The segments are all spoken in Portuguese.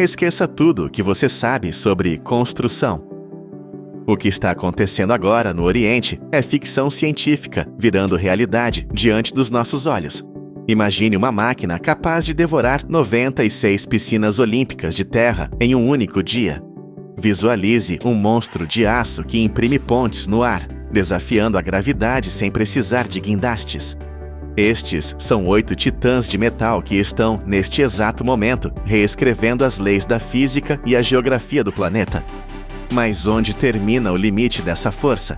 Esqueça tudo o que você sabe sobre construção. O que está acontecendo agora no Oriente é ficção científica virando realidade diante dos nossos olhos. Imagine uma máquina capaz de devorar 96 piscinas olímpicas de terra em um único dia. Visualize um monstro de aço que imprime pontes no ar, desafiando a gravidade sem precisar de guindastes. Estes são 8 titãs de metal que estão, neste exato momento, reescrevendo as leis da física e a geografia do planeta. Mas onde termina o limite dessa força?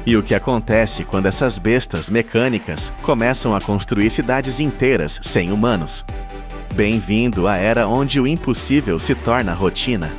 E o que acontece quando essas bestas mecânicas começam a construir cidades inteiras sem humanos? Bem-vindo à era onde o impossível se torna rotina.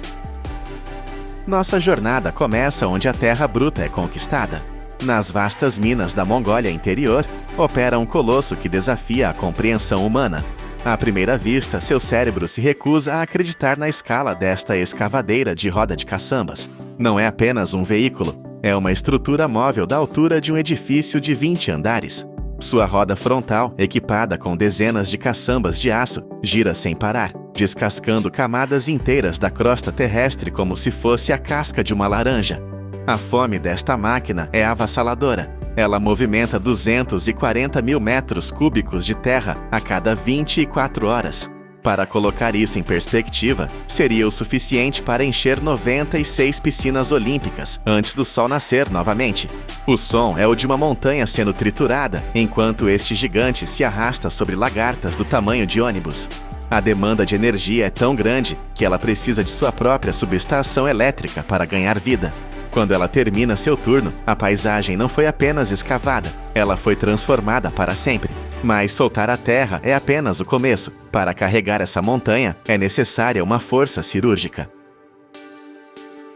Nossa jornada começa onde a terra bruta é conquistada. Nas vastas minas da Mongólia interior, opera um colosso que desafia a compreensão humana. À primeira vista, seu cérebro se recusa a acreditar na escala desta escavadeira de roda de caçambas. Não é apenas um veículo, é uma estrutura móvel da altura de um edifício de 20 andares. Sua roda frontal, equipada com dezenas de caçambas de aço, gira sem parar, descascando camadas inteiras da crosta terrestre como se fosse a casca de uma laranja. A fome desta máquina é avassaladora. Ela movimenta 240 mil metros cúbicos de terra a cada 24 horas. Para colocar isso em perspectiva, seria o suficiente para encher 96 piscinas olímpicas antes do sol nascer novamente. O som é o de uma montanha sendo triturada, enquanto este gigante se arrasta sobre lagartas do tamanho de ônibus. A demanda de energia é tão grande que ela precisa de sua própria subestação elétrica para ganhar vida. Quando ela termina seu turno, a paisagem não foi apenas escavada, ela foi transformada para sempre. Mas soltar a terra é apenas o começo. Para carregar essa montanha, é necessária uma força cirúrgica.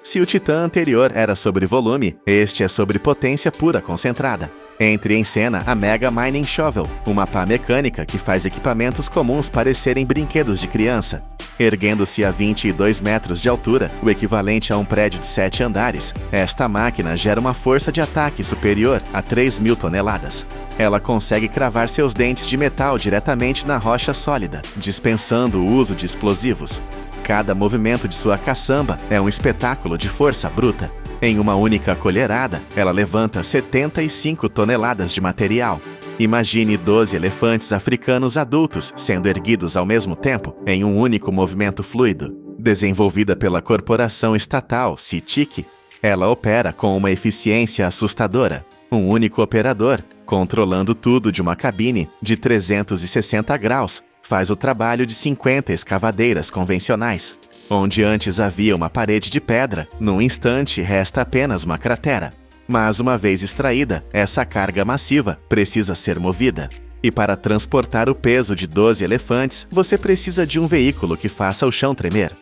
Se o titã anterior era sobre volume, este é sobre potência pura concentrada. Entre em cena a Mega Mining Shovel, uma pá mecânica que faz equipamentos comuns parecerem brinquedos de criança. Erguendo-se a 22 metros de altura, o equivalente a um prédio de 7 andares, esta máquina gera uma força de ataque superior a 3.000 toneladas. Ela consegue cravar seus dentes de metal diretamente na rocha sólida, dispensando o uso de explosivos. Cada movimento de sua caçamba é um espetáculo de força bruta. Em uma única colherada, ela levanta 75 toneladas de material. Imagine 12 elefantes africanos adultos sendo erguidos ao mesmo tempo em um único movimento fluido. Desenvolvida pela corporação estatal CITIC, ela opera com uma eficiência assustadora. Um único operador, controlando tudo de uma cabine de 360 graus, faz o trabalho de 50 escavadeiras convencionais. Onde antes havia uma parede de pedra, num instante resta apenas uma cratera. Mas uma vez extraída, essa carga massiva precisa ser movida. E para transportar o peso de 12 elefantes, você precisa de um veículo que faça o chão tremer.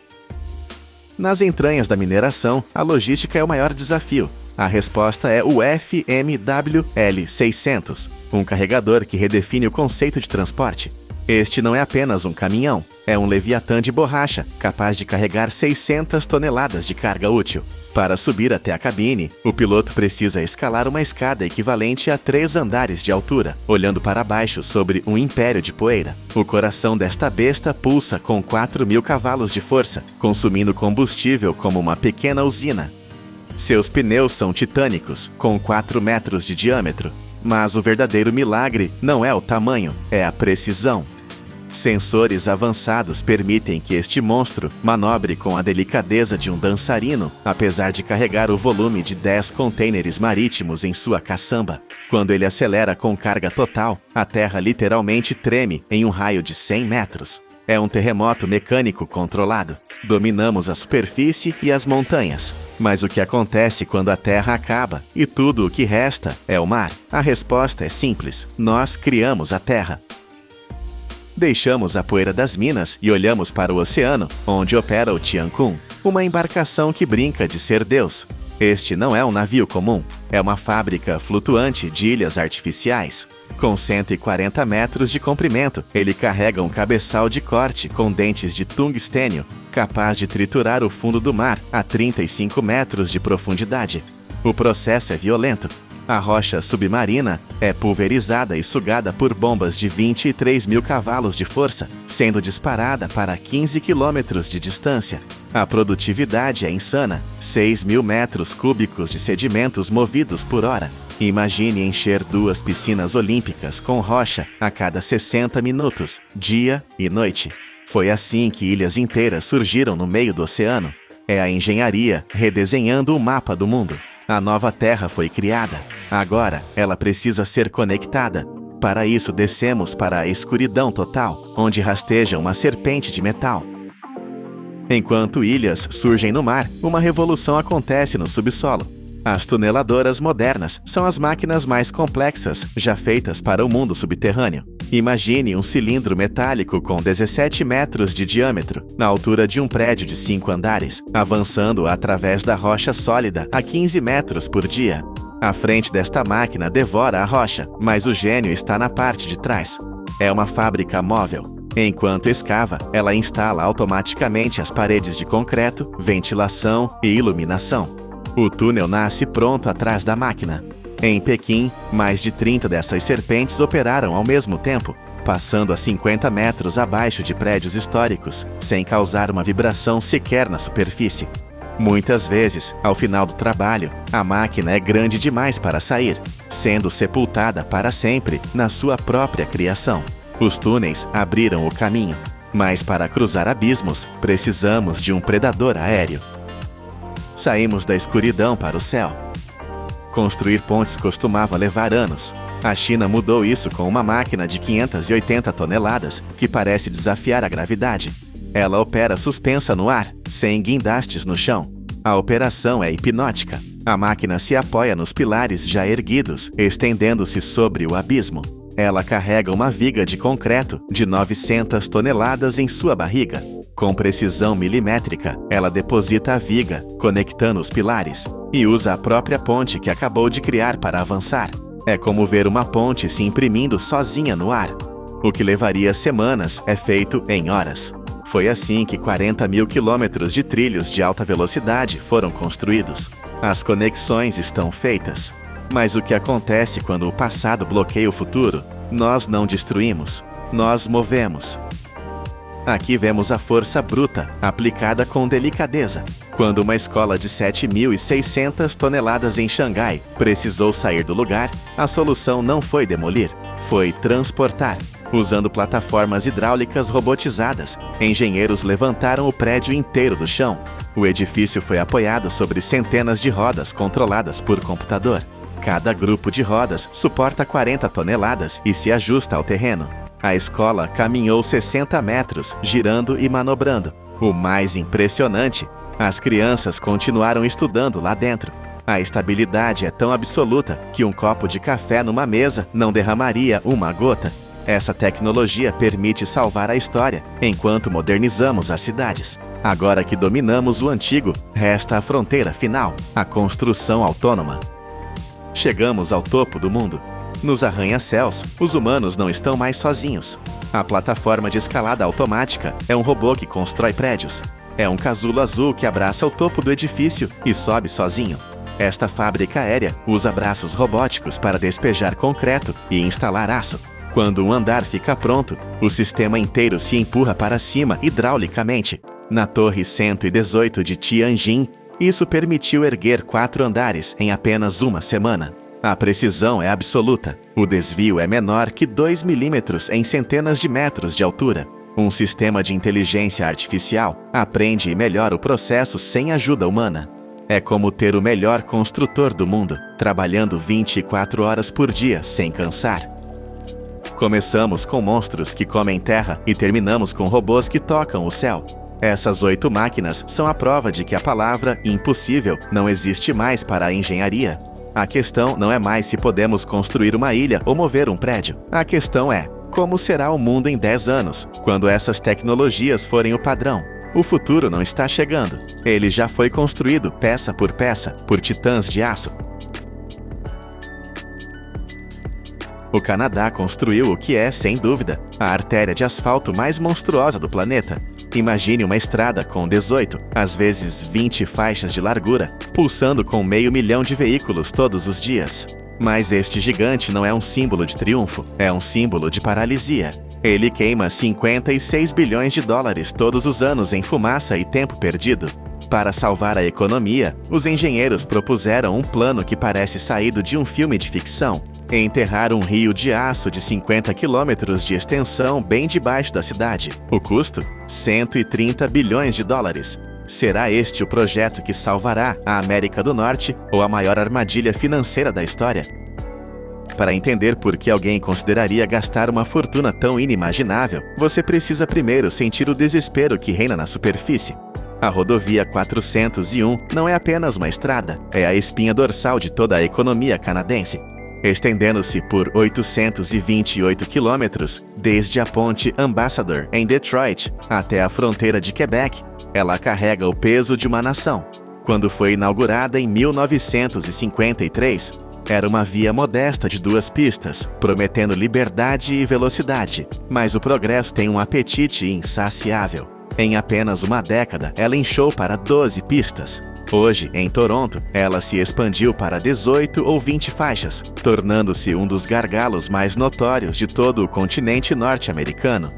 Nas entranhas da mineração, a logística é o maior desafio. A resposta é o FMWL-600, um carregador que redefine o conceito de transporte. Este não é apenas um caminhão, é um leviatã de borracha, capaz de carregar 600 toneladas de carga útil. Para subir até a cabine, o piloto precisa escalar uma escada equivalente a 3 andares de altura, olhando para baixo sobre um império de poeira. O coração desta besta pulsa com 4.000 cavalos de força, consumindo combustível como uma pequena usina. Seus pneus são titânicos, com 4 metros de diâmetro. Mas o verdadeiro milagre não é o tamanho, é a precisão. Sensores avançados permitem que este monstro manobre com a delicadeza de um dançarino, apesar de carregar o volume de 10 contêineres marítimos em sua caçamba. Quando ele acelera com carga total, a Terra literalmente treme em um raio de 100 metros. É um terremoto mecânico controlado. Dominamos a superfície e as montanhas. Mas o que acontece quando a Terra acaba e tudo o que resta é o mar? A resposta é simples: nós criamos a Terra. Deixamos a poeira das minas e olhamos para o oceano, onde opera o Tiancun, uma embarcação que brinca de ser Deus. Este não é um navio comum, é uma fábrica flutuante de ilhas artificiais. Com 140 metros de comprimento, ele carrega um cabeçal de corte com dentes de tungstênio, capaz de triturar o fundo do mar a 35 metros de profundidade. O processo é violento. A rocha submarina é pulverizada e sugada por bombas de 23.000 cavalos de força, sendo disparada para 15 quilômetros de distância. A produtividade é insana, 6.000 metros cúbicos de sedimentos movidos por hora. Imagine encher 2 piscinas olímpicas com rocha a cada 60 minutos, dia e noite. Foi assim que ilhas inteiras surgiram no meio do oceano. É a engenharia redesenhando o mapa do mundo. A nova Terra foi criada. Agora, ela precisa ser conectada. Para isso, descemos para a escuridão total, onde rasteja uma serpente de metal. Enquanto ilhas surgem no mar, uma revolução acontece no subsolo. As tuneladoras modernas são as máquinas mais complexas já feitas para o mundo subterrâneo. Imagine um cilindro metálico com 17 metros de diâmetro, na altura de um prédio de 5 andares, avançando através da rocha sólida a 15 metros por dia. A frente desta máquina devora a rocha, mas o gênio está na parte de trás. É uma fábrica móvel. Enquanto escava, ela instala automaticamente as paredes de concreto, ventilação e iluminação. O túnel nasce pronto atrás da máquina. Em Pequim, mais de 30 dessas serpentes operaram ao mesmo tempo, passando a 50 metros abaixo de prédios históricos, sem causar uma vibração sequer na superfície. Muitas vezes, ao final do trabalho, a máquina é grande demais para sair, sendo sepultada para sempre na sua própria criação. Os túneis abriram o caminho, mas para cruzar abismos, precisamos de um predador aéreo. Saímos da escuridão para o céu. Construir pontes costumava levar anos. A China mudou isso com uma máquina de 580 toneladas que parece desafiar a gravidade. Ela opera suspensa no ar, sem guindastes no chão. A operação é hipnótica. A máquina se apoia nos pilares já erguidos, estendendo-se sobre o abismo. Ela carrega uma viga de concreto de 900 toneladas em sua barriga. Com precisão milimétrica, ela deposita a viga, conectando os pilares, e usa a própria ponte que acabou de criar para avançar. É como ver uma ponte se imprimindo sozinha no ar. O que levaria semanas é feito em horas. Foi assim que 40.000 quilômetros de trilhos de alta velocidade foram construídos. As conexões estão feitas. Mas o que acontece quando o passado bloqueia o futuro? Nós não destruímos, nós movemos. Aqui vemos a força bruta, aplicada com delicadeza. Quando uma escola de 7.600 toneladas em Xangai precisou sair do lugar, a solução não foi demolir, foi transportar. Usando plataformas hidráulicas robotizadas, engenheiros levantaram o prédio inteiro do chão. O edifício foi apoiado sobre centenas de rodas controladas por computador. Cada grupo de rodas suporta 40 toneladas e se ajusta ao terreno. A escola caminhou 60 metros, girando e manobrando. O mais impressionante, as crianças continuaram estudando lá dentro. A estabilidade é tão absoluta que um copo de café numa mesa não derramaria uma gota. Essa tecnologia permite salvar a história, enquanto modernizamos as cidades. Agora que dominamos o antigo, resta a fronteira final, a construção autônoma. Chegamos ao topo do mundo. Nos arranha-céus, os humanos não estão mais sozinhos. A plataforma de escalada automática é um robô que constrói prédios. É um casulo azul que abraça o topo do edifício e sobe sozinho. Esta fábrica aérea usa braços robóticos para despejar concreto e instalar aço. Quando um andar fica pronto, o sistema inteiro se empurra para cima hidraulicamente. Na Torre 118 de Tianjin, isso permitiu erguer 4 andares em apenas uma semana. A precisão é absoluta. O desvio é menor que 2 milímetros em centenas de metros de altura. Um sistema de inteligência artificial aprende e melhora o processo sem ajuda humana. É como ter o melhor construtor do mundo, trabalhando 24 horas por dia sem cansar. Começamos com monstros que comem terra e terminamos com robôs que tocam o céu. Essas 8 máquinas são a prova de que a palavra impossível não existe mais para a engenharia. A questão não é mais se podemos construir uma ilha ou mover um prédio. A questão é, como será o mundo em 10 anos, quando essas tecnologias forem o padrão? O futuro não está chegando. Ele já foi construído peça, por titãs de aço. O Canadá construiu o que é, sem dúvida, a artéria de asfalto mais monstruosa do planeta. Imagine uma estrada com 18, às vezes 20 faixas de largura, pulsando com 500 mil de veículos todos os dias. Mas este gigante não é um símbolo de triunfo, é um símbolo de paralisia. Ele queima 56 bilhões de dólares todos os anos em fumaça e tempo perdido. Para salvar a economia, os engenheiros propuseram um plano que parece saído de um filme de ficção: enterrar um rio de aço de 50 quilômetros de extensão bem debaixo da cidade. O custo? 130 bilhões de dólares. Será este o projeto que salvará a América do Norte ou a maior armadilha financeira da história? Para entender por que alguém consideraria gastar uma fortuna tão inimaginável, você precisa primeiro sentir o desespero que reina na superfície. A rodovia 401 não é apenas uma estrada, é a espinha dorsal de toda a economia canadense. Estendendo-se por 828 quilômetros, desde a ponte Ambassador, em Detroit, até a fronteira de Quebec, ela carrega o peso de uma nação. Quando foi inaugurada em 1953, era uma via modesta de 2 pistas, prometendo liberdade e velocidade, mas o progresso tem um apetite insaciável. Em apenas uma década, ela inchou para 12 pistas. Hoje, em Toronto, ela se expandiu para 18 ou 20 faixas, tornando-se um dos gargalos mais notórios de todo o continente norte-americano.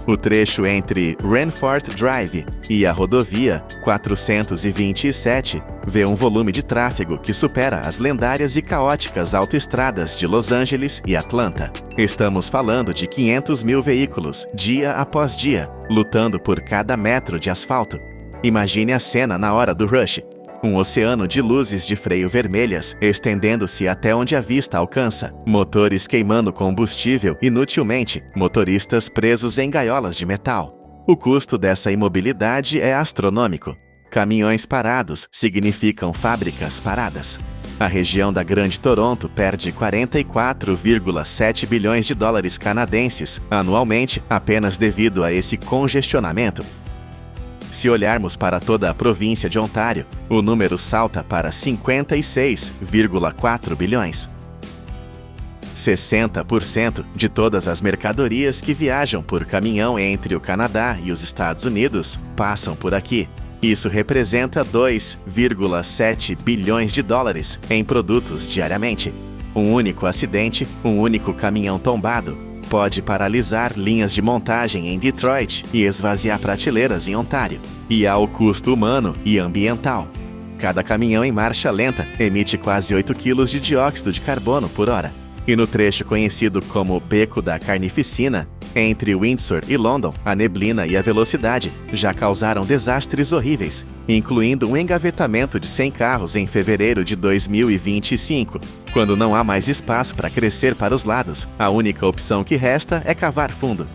O trecho entre Ranfort Drive e a rodovia 427 vê um volume de tráfego que supera as lendárias e caóticas autoestradas de Los Angeles e Atlanta. Estamos falando de 500 mil veículos, dia após dia, lutando por cada metro de asfalto. Imagine a cena na hora do rush. Um oceano de luzes de freio vermelhas, estendendo-se até onde a vista alcança, motores queimando combustível inutilmente, motoristas presos em gaiolas de metal. O custo dessa imobilidade é astronômico. Caminhões parados significam fábricas paradas. A região da Grande Toronto perde 44,7 bilhões de dólares canadenses anualmente apenas devido a esse congestionamento. Se olharmos para toda a província de Ontário, o número salta para 56,4 bilhões. 60% de todas as mercadorias que viajam por caminhão entre o Canadá e os Estados Unidos passam por aqui. Isso representa 2,7 bilhões de dólares em produtos diariamente. Um único acidente, um único caminhão tombado, pode paralisar linhas de montagem em Detroit e esvaziar prateleiras em Ontário. E há o custo humano e ambiental. Cada caminhão em marcha lenta emite quase 8 kg de dióxido de carbono por hora. E no trecho conhecido como Beco da Carnificina, entre Windsor e London, a neblina e a velocidade já causaram desastres horríveis, incluindo um engavetamento de 100 carros em fevereiro de 2025. Quando não há mais espaço para crescer para os lados, a única opção que resta é cavar fundo.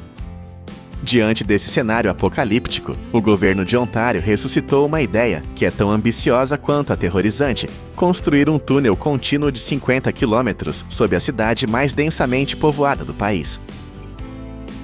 Diante desse cenário apocalíptico, o governo de Ontário ressuscitou uma ideia que é tão ambiciosa quanto aterrorizante: construir um túnel contínuo de 50 quilômetros sob a cidade mais densamente povoada do país.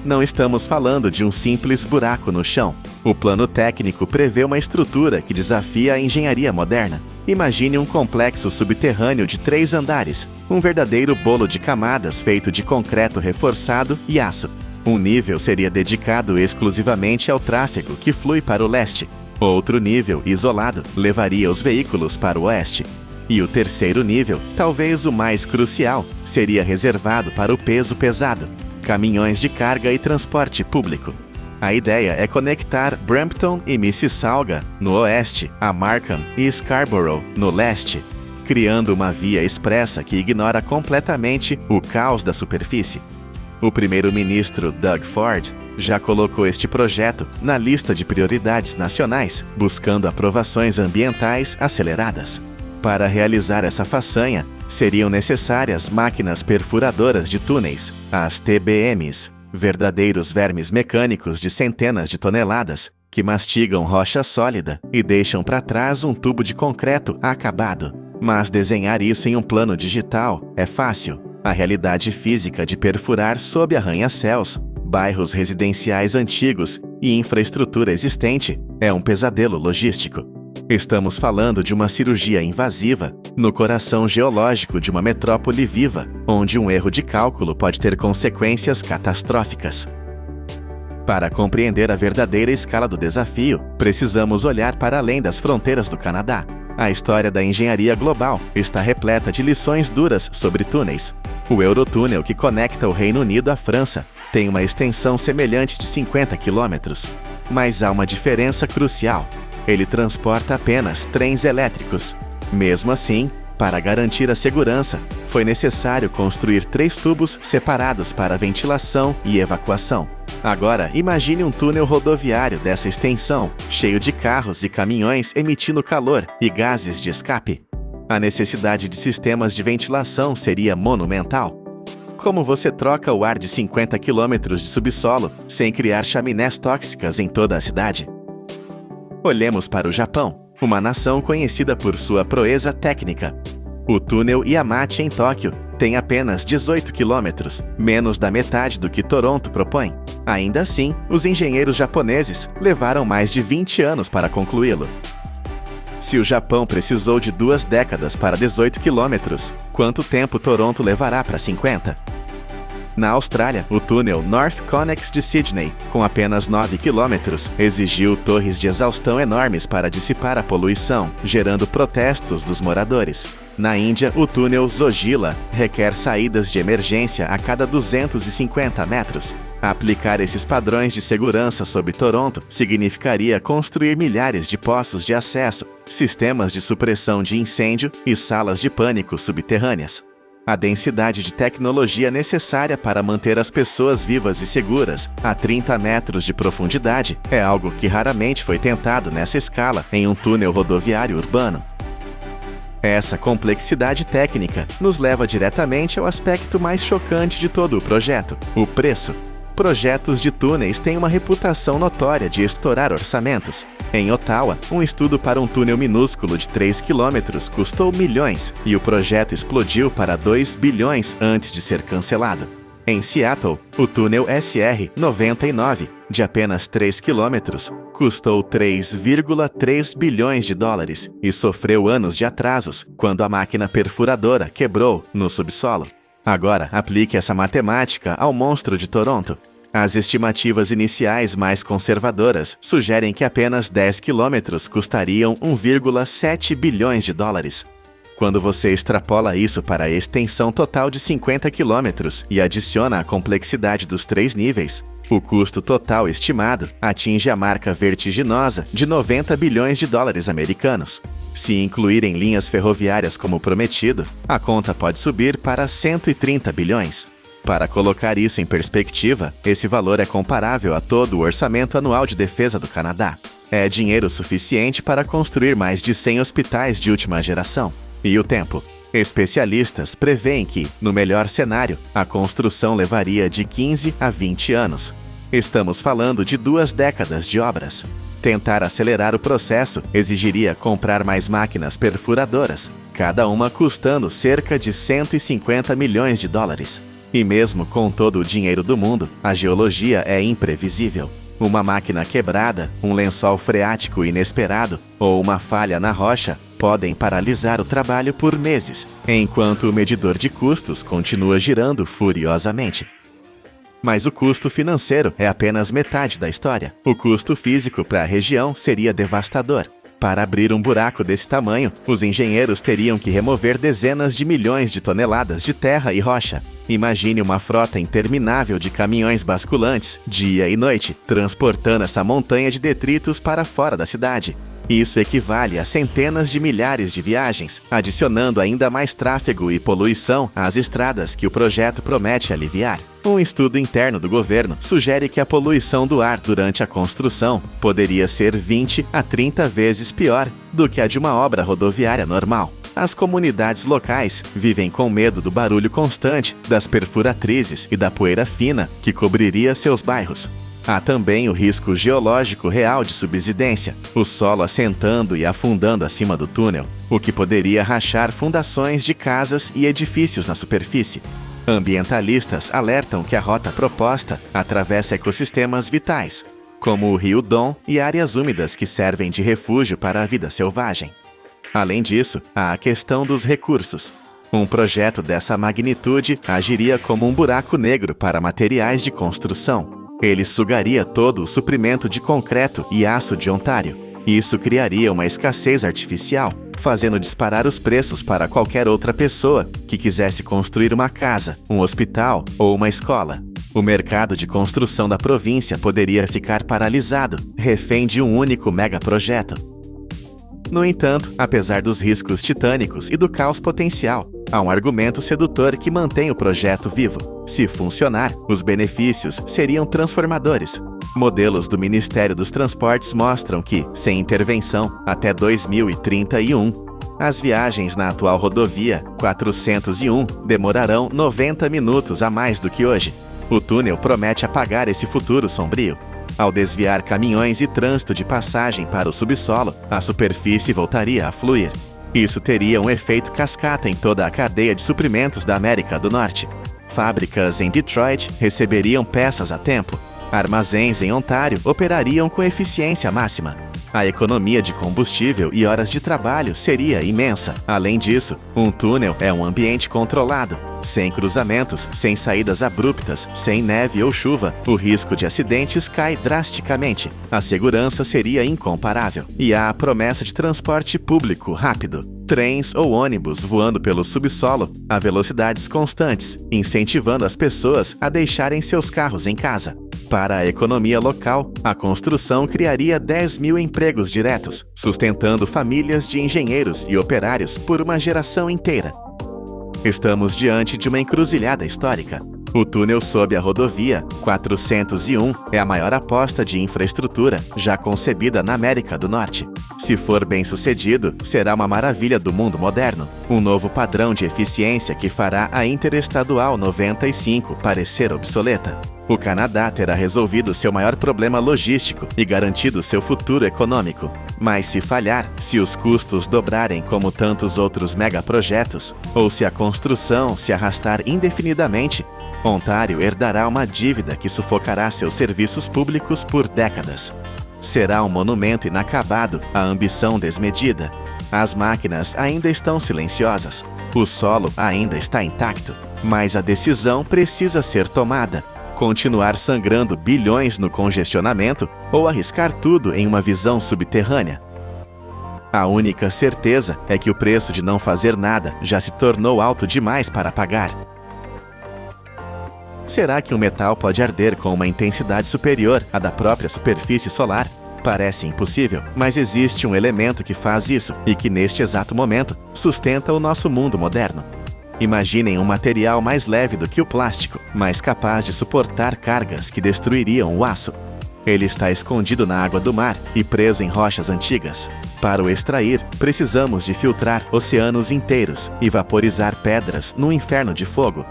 Não estamos falando de um simples buraco no chão. O plano técnico prevê uma estrutura que desafia a engenharia moderna. Imagine um complexo subterrâneo de 3 andares, um verdadeiro bolo de camadas feito de concreto reforçado e aço. Um nível seria dedicado exclusivamente ao tráfego que flui para o leste. Outro nível, isolado, levaria os veículos para o oeste. E o terceiro nível, talvez o mais crucial, seria reservado para o peso pesado: caminhões de carga e transporte público. A ideia é conectar Brampton e Mississauga, no oeste, a Markham e Scarborough, no leste, criando uma via expressa que ignora completamente o caos da superfície. O primeiro-ministro Doug Ford já colocou este projeto na lista de prioridades nacionais, buscando aprovações ambientais aceleradas. Para realizar essa façanha, seriam necessárias máquinas perfuradoras de túneis, as TBMs, verdadeiros vermes mecânicos de centenas de toneladas, que mastigam rocha sólida e deixam para trás um tubo de concreto acabado. Mas desenhar isso em um plano digital é fácil. A realidade física de perfurar sob arranha-céus, bairros residenciais antigos e infraestrutura existente é um pesadelo logístico. Estamos falando de uma cirurgia invasiva no coração geológico de uma metrópole viva, onde um erro de cálculo pode ter consequências catastróficas. Para compreender a verdadeira escala do desafio, precisamos olhar para além das fronteiras do Canadá. A história da engenharia global está repleta de lições duras sobre túneis. O Eurotúnel, que conecta o Reino Unido à França, tem uma extensão semelhante de 50 quilômetros. Mas há uma diferença crucial. Ele transporta apenas trens elétricos. Mesmo assim, para garantir a segurança, foi necessário construir 3 tubos separados para ventilação e evacuação. Agora, imagine um túnel rodoviário dessa extensão, cheio de carros e caminhões emitindo calor e gases de escape. A necessidade de sistemas de ventilação seria monumental. Como você troca o ar de 50 quilômetros de subsolo sem criar chaminés tóxicas em toda a cidade? Olhemos para o Japão, uma nação conhecida por sua proeza técnica. O túnel Yamachi em Tóquio tem apenas 18 quilômetros, menos da metade do que Toronto propõe. Ainda assim, os engenheiros japoneses levaram mais de 20 anos para concluí-lo. Se o Japão precisou de 2 décadas para 18 quilômetros, quanto tempo Toronto levará para 50? Na Austrália, o túnel North Connex de Sydney, com apenas 9 quilômetros, exigiu torres de exaustão enormes para dissipar a poluição, gerando protestos dos moradores. Na Índia, o túnel Zojila requer saídas de emergência a cada 250 metros. Aplicar esses padrões de segurança sobre Toronto significaria construir milhares de poços de acesso, sistemas de supressão de incêndio e salas de pânico subterrâneas. A densidade de tecnologia necessária para manter as pessoas vivas e seguras a 30 metros de profundidade é algo que raramente foi tentado nessa escala em um túnel rodoviário urbano. Essa complexidade técnica nos leva diretamente ao aspecto mais chocante de todo o projeto: o preço. Projetos de túneis têm uma reputação notória de estourar orçamentos. Em Ottawa, um estudo para um túnel minúsculo de 3 quilômetros custou milhões e o projeto explodiu para 2 bilhões antes de ser cancelado. Em Seattle, o túnel SR-99, de apenas 3 quilômetros, custou 3,3 bilhões de dólares e sofreu anos de atrasos quando a máquina perfuradora quebrou no subsolo. Agora, aplique essa matemática ao monstro de Toronto. As estimativas iniciais mais conservadoras sugerem que apenas 10 quilômetros custariam 1,7 bilhões de dólares. Quando você extrapola isso para a extensão total de 50 quilômetros e adiciona a complexidade dos 3 níveis, o custo total estimado atinge a marca vertiginosa de 90 bilhões de dólares americanos. Se incluírem linhas ferroviárias como prometido, a conta pode subir para 130 bilhões. Para colocar isso em perspectiva, esse valor é comparável a todo o orçamento anual de defesa do Canadá. É dinheiro suficiente para construir mais de 100 hospitais de última geração. E o tempo? Especialistas preveem que, no melhor cenário, a construção levaria de 15 a 20 anos. Estamos falando de 2 décadas de obras. Tentar acelerar o processo exigiria comprar mais máquinas perfuradoras, cada uma custando cerca de 150 milhões de dólares. E mesmo com todo o dinheiro do mundo, a geologia é imprevisível. Uma máquina quebrada, um lençol freático inesperado ou uma falha na rocha podem paralisar o trabalho por meses, enquanto o medidor de custos continua girando furiosamente. Mas o custo financeiro é apenas metade da história. O custo físico para a região seria devastador. Para abrir um buraco desse tamanho, os engenheiros teriam que remover dezenas de milhões de toneladas de terra e rocha. Imagine uma frota interminável de caminhões basculantes, dia e noite, transportando essa montanha de detritos para fora da cidade. Isso equivale a centenas de milhares de viagens, adicionando ainda mais tráfego e poluição às estradas que o projeto promete aliviar. Um estudo interno do governo sugere que a poluição do ar durante a construção poderia ser 20 a 30 vezes pior do que a de uma obra rodoviária normal. As comunidades locais vivem com medo do barulho constante, das perfuratrizes e da poeira fina que cobriria seus bairros. Há também o risco geológico real de subsidência, o solo assentando e afundando acima do túnel, o que poderia rachar fundações de casas e edifícios na superfície. Ambientalistas alertam que a rota proposta atravessa ecossistemas vitais, como o rio Don e áreas úmidas que servem de refúgio para a vida selvagem. Além disso, há a questão dos recursos. Um projeto dessa magnitude agiria como um buraco negro para materiais de construção. Ele sugaria todo o suprimento de concreto e aço de Ontário. Isso criaria uma escassez artificial, fazendo disparar os preços para qualquer outra pessoa que quisesse construir uma casa, um hospital ou uma escola. O mercado de construção da província poderia ficar paralisado, refém de um único megaprojeto. No entanto, apesar dos riscos titânicos e do caos potencial, há um argumento sedutor que mantém o projeto vivo. Se funcionar, os benefícios seriam transformadores. Modelos do Ministério dos Transportes mostram que, sem intervenção, até 2031, as viagens na atual rodovia 401 demorarão 90 minutos a mais do que hoje. O túnel promete apagar esse futuro sombrio. Ao desviar caminhões e trânsito de passagem para o subsolo, a superfície voltaria a fluir. Isso teria um efeito cascata em toda a cadeia de suprimentos da América do Norte. Fábricas em Detroit receberiam peças a tempo. Armazéns em Ontário operariam com eficiência máxima. A economia de combustível e horas de trabalho seria imensa. Além disso, um túnel é um ambiente controlado. Sem cruzamentos, sem saídas abruptas, sem neve ou chuva, o risco de acidentes cai drasticamente. A segurança seria incomparável. E há a promessa de transporte público rápido. Trens ou ônibus voando pelo subsolo a velocidades constantes, incentivando as pessoas a deixarem seus carros em casa. Para a economia local, a construção criaria 10 mil empregos diretos, sustentando famílias de engenheiros e operários por uma geração inteira. Estamos diante de uma encruzilhada histórica. O túnel sob a rodovia 401 é a maior aposta de infraestrutura já concebida na América do Norte. Se for bem-sucedido, será uma maravilha do mundo moderno, um novo padrão de eficiência que fará a Interestadual 95 parecer obsoleta. O Canadá terá resolvido seu maior problema logístico e garantido seu futuro econômico. Mas se falhar, se os custos dobrarem como tantos outros megaprojetos, ou se a construção se arrastar indefinidamente, Ontário herdará uma dívida que sufocará seus serviços públicos por décadas. Será um monumento inacabado à ambição desmedida. As máquinas ainda estão silenciosas. O solo ainda está intacto. Mas a decisão precisa ser tomada. Continuar sangrando bilhões no congestionamento ou arriscar tudo em uma visão subterrânea. A única certeza é que o preço de não fazer nada já se tornou alto demais para pagar. Será que um metal pode arder com uma intensidade superior à da própria superfície solar? Parece impossível, mas existe um elemento que faz isso e que, neste exato momento, sustenta o nosso mundo moderno. Imaginem um material mais leve do que o plástico, mas capaz de suportar cargas que destruiriam o aço. Ele está escondido na água do mar e preso em rochas antigas. Para o extrair, precisamos de filtrar oceanos inteiros e vaporizar pedras num inferno de fogo.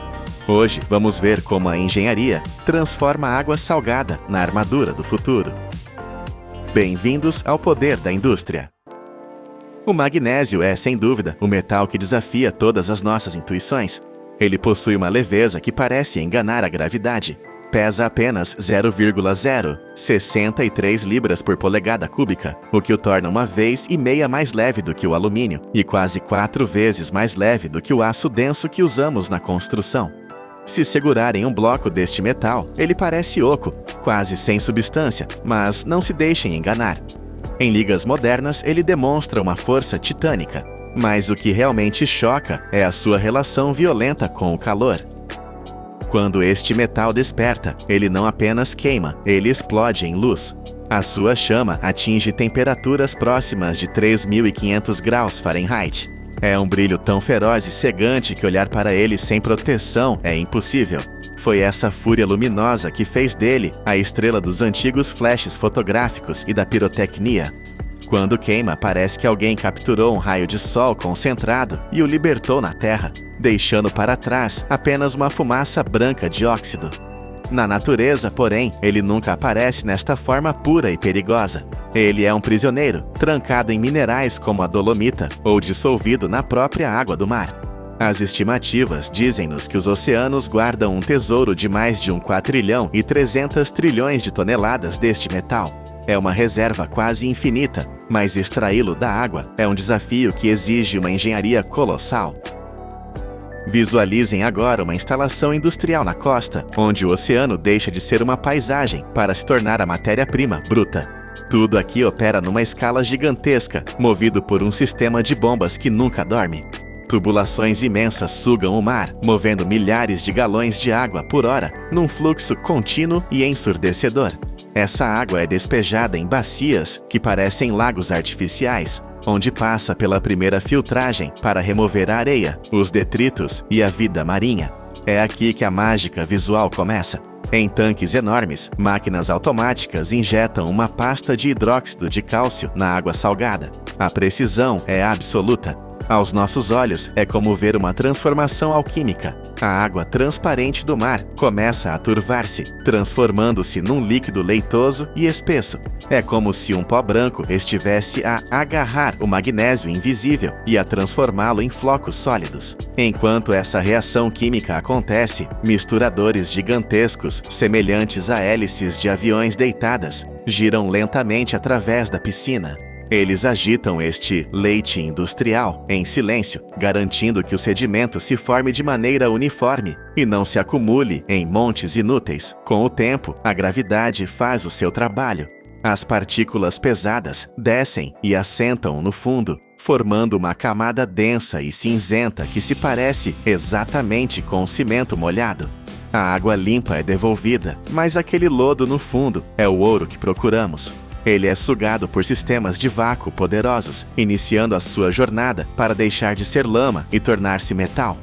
Hoje vamos ver como a engenharia transforma a água salgada na armadura do futuro. Bem-vindos ao poder da indústria. O magnésio é, sem dúvida, o metal que desafia todas as nossas intuições. Ele possui uma leveza que parece enganar a gravidade. Pesa apenas 0,063 libras por polegada cúbica, o que o torna 1,5 vezes mais leve do que o alumínio e quase 4 vezes mais leve do que o aço denso que usamos na construção. Se segurarem um bloco deste metal, ele parece oco, quase sem substância, mas não se deixem enganar. Em ligas modernas, ele demonstra uma força titânica, mas o que realmente choca é a sua relação violenta com o calor. Quando este metal desperta, ele não apenas queima, ele explode em luz. A sua chama atinge temperaturas próximas de 3.500 graus Fahrenheit. É um brilho tão feroz e cegante que olhar para ele sem proteção é impossível. Foi essa fúria luminosa que fez dele a estrela dos antigos flashes fotográficos e da pirotecnia. Quando queima, parece que alguém capturou um raio de sol concentrado e o libertou na terra, deixando para trás apenas uma fumaça branca de óxido. Na natureza, porém, ele nunca aparece nesta forma pura e perigosa. Ele é um prisioneiro, trancado em minerais como a dolomita ou dissolvido na própria água do mar. As estimativas dizem-nos que os oceanos guardam um tesouro de mais de 1,3 trilhões de toneladas deste metal. É uma reserva quase infinita, mas extraí-lo da água é um desafio que exige uma engenharia colossal. Visualizem agora uma instalação industrial na costa, onde o oceano deixa de ser uma paisagem para se tornar a matéria-prima bruta. Tudo aqui opera numa escala gigantesca, movido por um sistema de bombas que nunca dorme. Tubulações imensas sugam o mar, movendo milhares de galões de água por hora, num fluxo contínuo e ensurdecedor. Essa água é despejada em bacias que parecem lagos artificiais, onde passa pela primeira filtragem para remover a areia, os detritos e a vida marinha. É aqui que a mágica visual começa. Em tanques enormes, máquinas automáticas injetam uma pasta de hidróxido de cálcio na água salgada. A precisão é absoluta. Aos nossos olhos, é como ver uma transformação alquímica. A água transparente do mar começa a turvar-se, transformando-se num líquido leitoso e espesso. É como se um pó branco estivesse a agarrar o magnésio invisível e a transformá-lo em flocos sólidos. Enquanto essa reação química acontece, misturadores gigantescos, semelhantes a hélices de aviões deitadas, giram lentamente através da piscina. Eles agitam este leite industrial em silêncio, garantindo que o sedimento se forme de maneira uniforme e não se acumule em montes inúteis. Com o tempo, a gravidade faz o seu trabalho. As partículas pesadas descem e assentam no fundo, formando uma camada densa e cinzenta que se parece exatamente com o cimento molhado. A água limpa é devolvida, mas aquele lodo no fundo é o ouro que procuramos. Ele é sugado por sistemas de vácuo poderosos, iniciando a sua jornada para deixar de ser lama e tornar-se metal.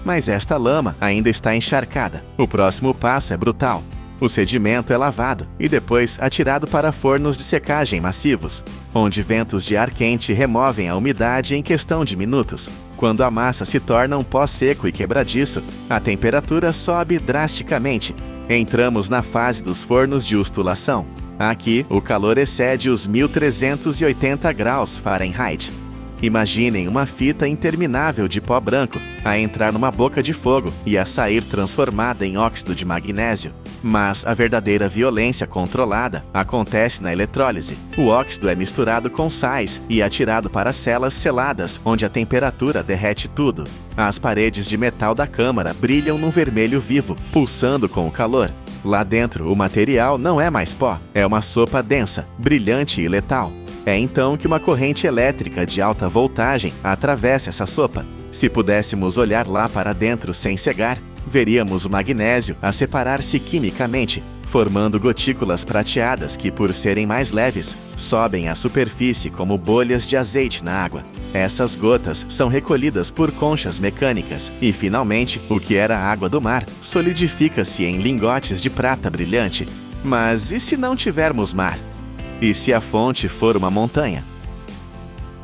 Mas esta lama ainda está encharcada. O próximo passo é brutal. O sedimento é lavado e depois atirado para fornos de secagem massivos, onde ventos de ar quente removem a umidade em questão de minutos. Quando a massa se torna um pó seco e quebradiço, a temperatura sobe drasticamente. Entramos na fase dos fornos de ustulação. Aqui, o calor excede os 1380 graus Fahrenheit. Imaginem uma fita interminável de pó branco a entrar numa boca de fogo e a sair transformada em óxido de magnésio. Mas a verdadeira violência controlada acontece na eletrólise. O óxido é misturado com sais e atirado para celas seladas, onde a temperatura derrete tudo. As paredes de metal da câmara brilham num vermelho vivo, pulsando com o calor. Lá dentro, o material não é mais pó, é uma sopa densa, brilhante e letal. É então que uma corrente elétrica de alta voltagem atravessa essa sopa. Se pudéssemos olhar lá para dentro sem cegar, veríamos o magnésio a separar-se quimicamente, formando gotículas prateadas que, por serem mais leves, sobem à superfície como bolhas de azeite na água. Essas gotas são recolhidas por conchas mecânicas e, finalmente, o que era a água do mar solidifica-se em lingotes de prata brilhante. Mas e se não tivermos mar? E se a fonte for uma montanha?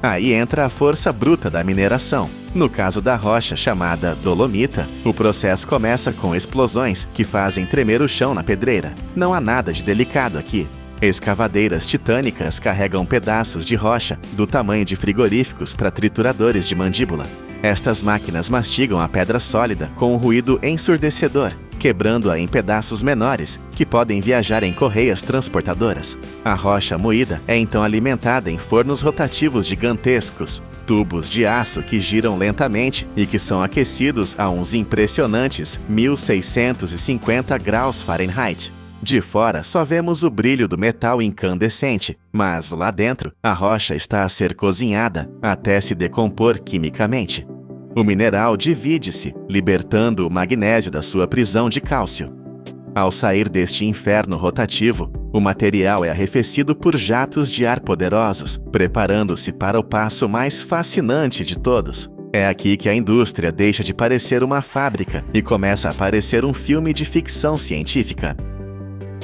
Aí entra a força bruta da mineração. No caso da rocha chamada dolomita, o processo começa com explosões que fazem tremer o chão na pedreira. Não há nada de delicado aqui. Escavadeiras titânicas carregam pedaços de rocha do tamanho de frigoríficos para trituradores de mandíbula. Estas máquinas mastigam a pedra sólida com um ruído ensurdecedor, quebrando-a em pedaços menores que podem viajar em correias transportadoras. A rocha moída é então alimentada em fornos rotativos gigantescos, tubos de aço que giram lentamente e que são aquecidos a uns impressionantes 1650 graus Fahrenheit. De fora, só vemos o brilho do metal incandescente, mas lá dentro, a rocha está a ser cozinhada até se decompor quimicamente. O mineral divide-se, libertando o magnésio da sua prisão de cálcio. Ao sair deste inferno rotativo, o material é arrefecido por jatos de ar poderosos, preparando-se para o passo mais fascinante de todos. É aqui que a indústria deixa de parecer uma fábrica e começa a parecer um filme de ficção científica.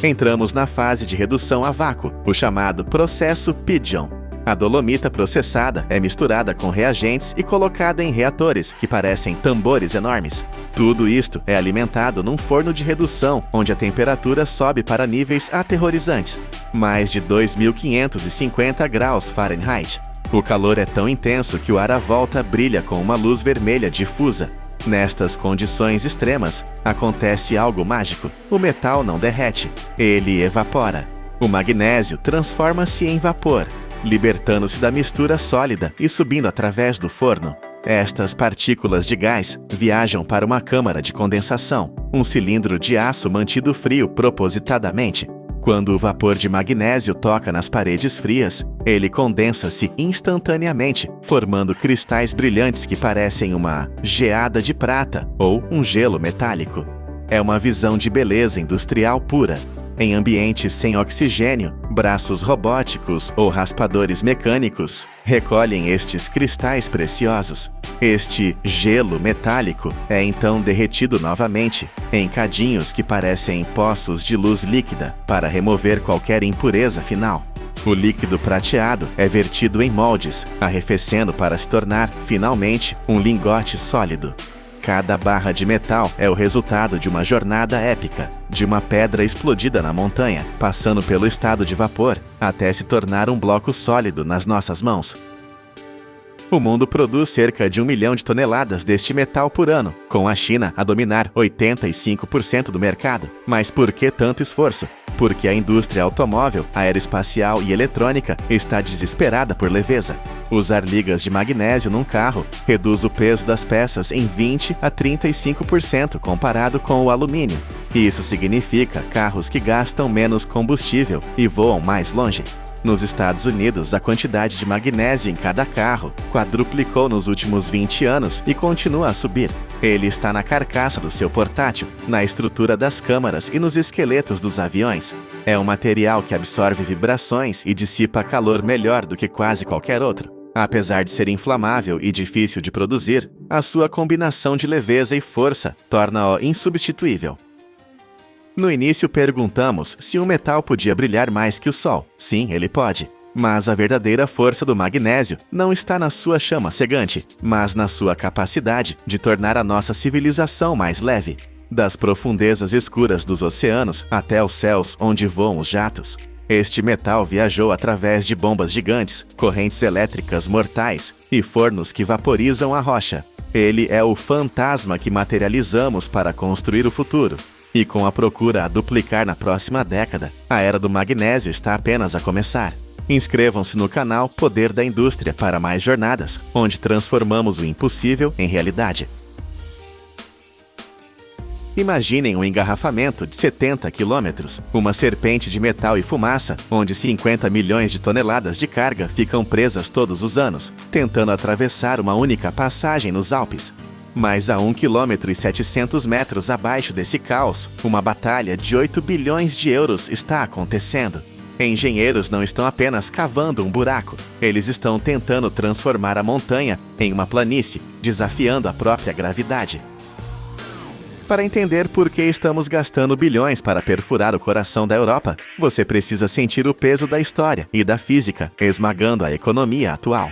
Entramos na fase de redução a vácuo, o chamado processo Pigeon. A dolomita processada é misturada com reagentes e colocada em reatores que parecem tambores enormes. Tudo isto é alimentado num forno de redução, onde a temperatura sobe para níveis aterrorizantes, mais de 2550 graus Fahrenheit. O calor é tão intenso que o ar à volta brilha com uma luz vermelha difusa. Nestas condições extremas, acontece algo mágico. O metal não derrete, ele evapora. O magnésio transforma-se em vapor, libertando-se da mistura sólida e subindo através do forno. Estas partículas de gás viajam para uma câmara de condensação, um cilindro de aço mantido frio propositadamente. Quando o vapor de magnésio toca nas paredes frias, ele condensa-se instantaneamente, formando cristais brilhantes que parecem uma geada de prata ou um gelo metálico. É uma visão de beleza industrial pura. Em ambientes sem oxigênio, braços robóticos ou raspadores mecânicos recolhem estes cristais preciosos. Este gelo metálico é então derretido novamente, em cadinhos que parecem poços de luz líquida, para remover qualquer impureza final. O líquido prateado é vertido em moldes, arrefecendo para se tornar, finalmente, um lingote sólido. Cada barra de metal é o resultado de uma jornada épica, de uma pedra explodida na montanha, passando pelo estado de vapor, até se tornar um bloco sólido nas nossas mãos. O mundo produz cerca de 1 milhão de toneladas deste metal por ano, com a China a dominar 85% do mercado. Mas por que tanto esforço? Porque a indústria automóvel, aeroespacial e eletrônica está desesperada por leveza. Usar ligas de magnésio num carro reduz o peso das peças em 20 a 35% comparado com o alumínio. Isso significa carros que gastam menos combustível e voam mais longe. Nos Estados Unidos, a quantidade de magnésio em cada carro quadruplicou nos últimos 20 anos e continua a subir. Ele está na carcaça do seu portátil, na estrutura das câmaras e nos esqueletos dos aviões. É um material que absorve vibrações e dissipa calor melhor do que quase qualquer outro. Apesar de ser inflamável e difícil de produzir, a sua combinação de leveza e força torna-o insubstituível. No início perguntamos se um metal podia brilhar mais que o Sol. Sim, ele pode. Mas a verdadeira força do magnésio não está na sua chama cegante, mas na sua capacidade de tornar a nossa civilização mais leve. Das profundezas escuras dos oceanos até os céus onde voam os jatos. Este metal viajou através de bombas gigantes, correntes elétricas mortais e fornos que vaporizam a rocha. Ele é o fantasma que materializamos para construir o futuro. E com a procura a duplicar na próxima década, a era do magnésio está apenas a começar. Inscrevam-se no canal Poder da Indústria para mais jornadas, onde transformamos o impossível em realidade. Imaginem um engarrafamento de 70 quilômetros, uma serpente de metal e fumaça, onde 50 milhões de toneladas de carga ficam presas todos os anos, tentando atravessar uma única passagem nos Alpes. Mas a 1,7 km abaixo desse caos, uma batalha de 8 bilhões de euros está acontecendo. Engenheiros não estão apenas cavando um buraco, eles estão tentando transformar a montanha em uma planície, desafiando a própria gravidade. Para entender por que estamos gastando bilhões para perfurar o coração da Europa, você precisa sentir o peso da história e da física esmagando a economia atual.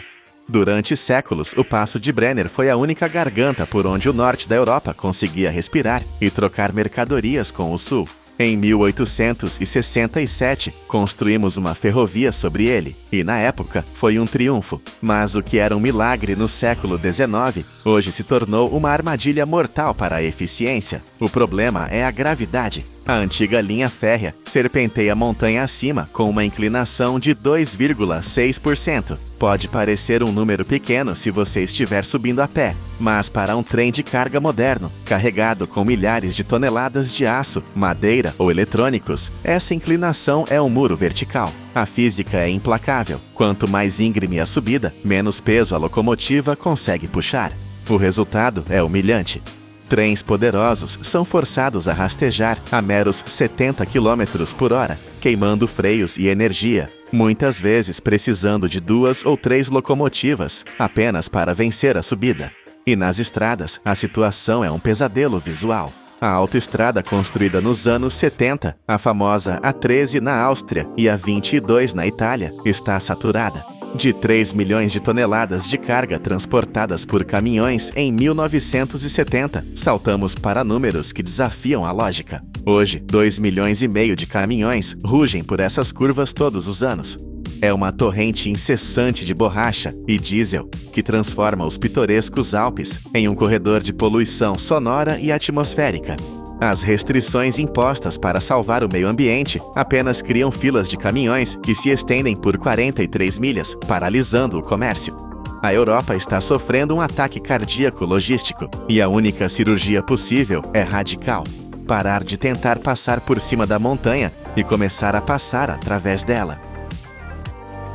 Durante séculos, o Passo de Brenner foi a única garganta por onde o norte da Europa conseguia respirar e trocar mercadorias com o sul. Em 1867, construímos uma ferrovia sobre ele, e na época foi um triunfo. Mas o que era um milagre no século XIX, hoje se tornou uma armadilha mortal para a eficiência. O problema é a gravidade. A antiga linha férrea serpenteia montanha acima com uma inclinação de 2,6%. Pode parecer um número pequeno se você estiver subindo a pé, mas para um trem de carga moderno, carregado com milhares de toneladas de aço, madeira ou eletrônicos, essa inclinação é um muro vertical. A física é implacável. Quanto mais íngreme a subida, menos peso a locomotiva consegue puxar. O resultado é humilhante. Trens poderosos são forçados a rastejar a meros 70 km por hora, queimando freios e energia, muitas vezes precisando de 2 ou 3 locomotivas apenas para vencer a subida. E nas estradas, a situação é um pesadelo visual. A autoestrada construída nos anos 70, a famosa A13 na Áustria e a 22 na Itália, está saturada. De 3 milhões de toneladas de carga transportadas por caminhões em 1970, saltamos para números que desafiam a lógica. Hoje, 2,5 milhões de caminhões rugem por essas curvas todos os anos. É uma torrente incessante de borracha e diesel que transforma os pitorescos Alpes em um corredor de poluição sonora e atmosférica. As restrições impostas para salvar o meio ambiente apenas criam filas de caminhões que se estendem por 43 milhas, paralisando o comércio. A Europa está sofrendo um ataque cardíaco logístico e a única cirurgia possível é radical. Parar de tentar passar por cima da montanha e começar a passar através dela.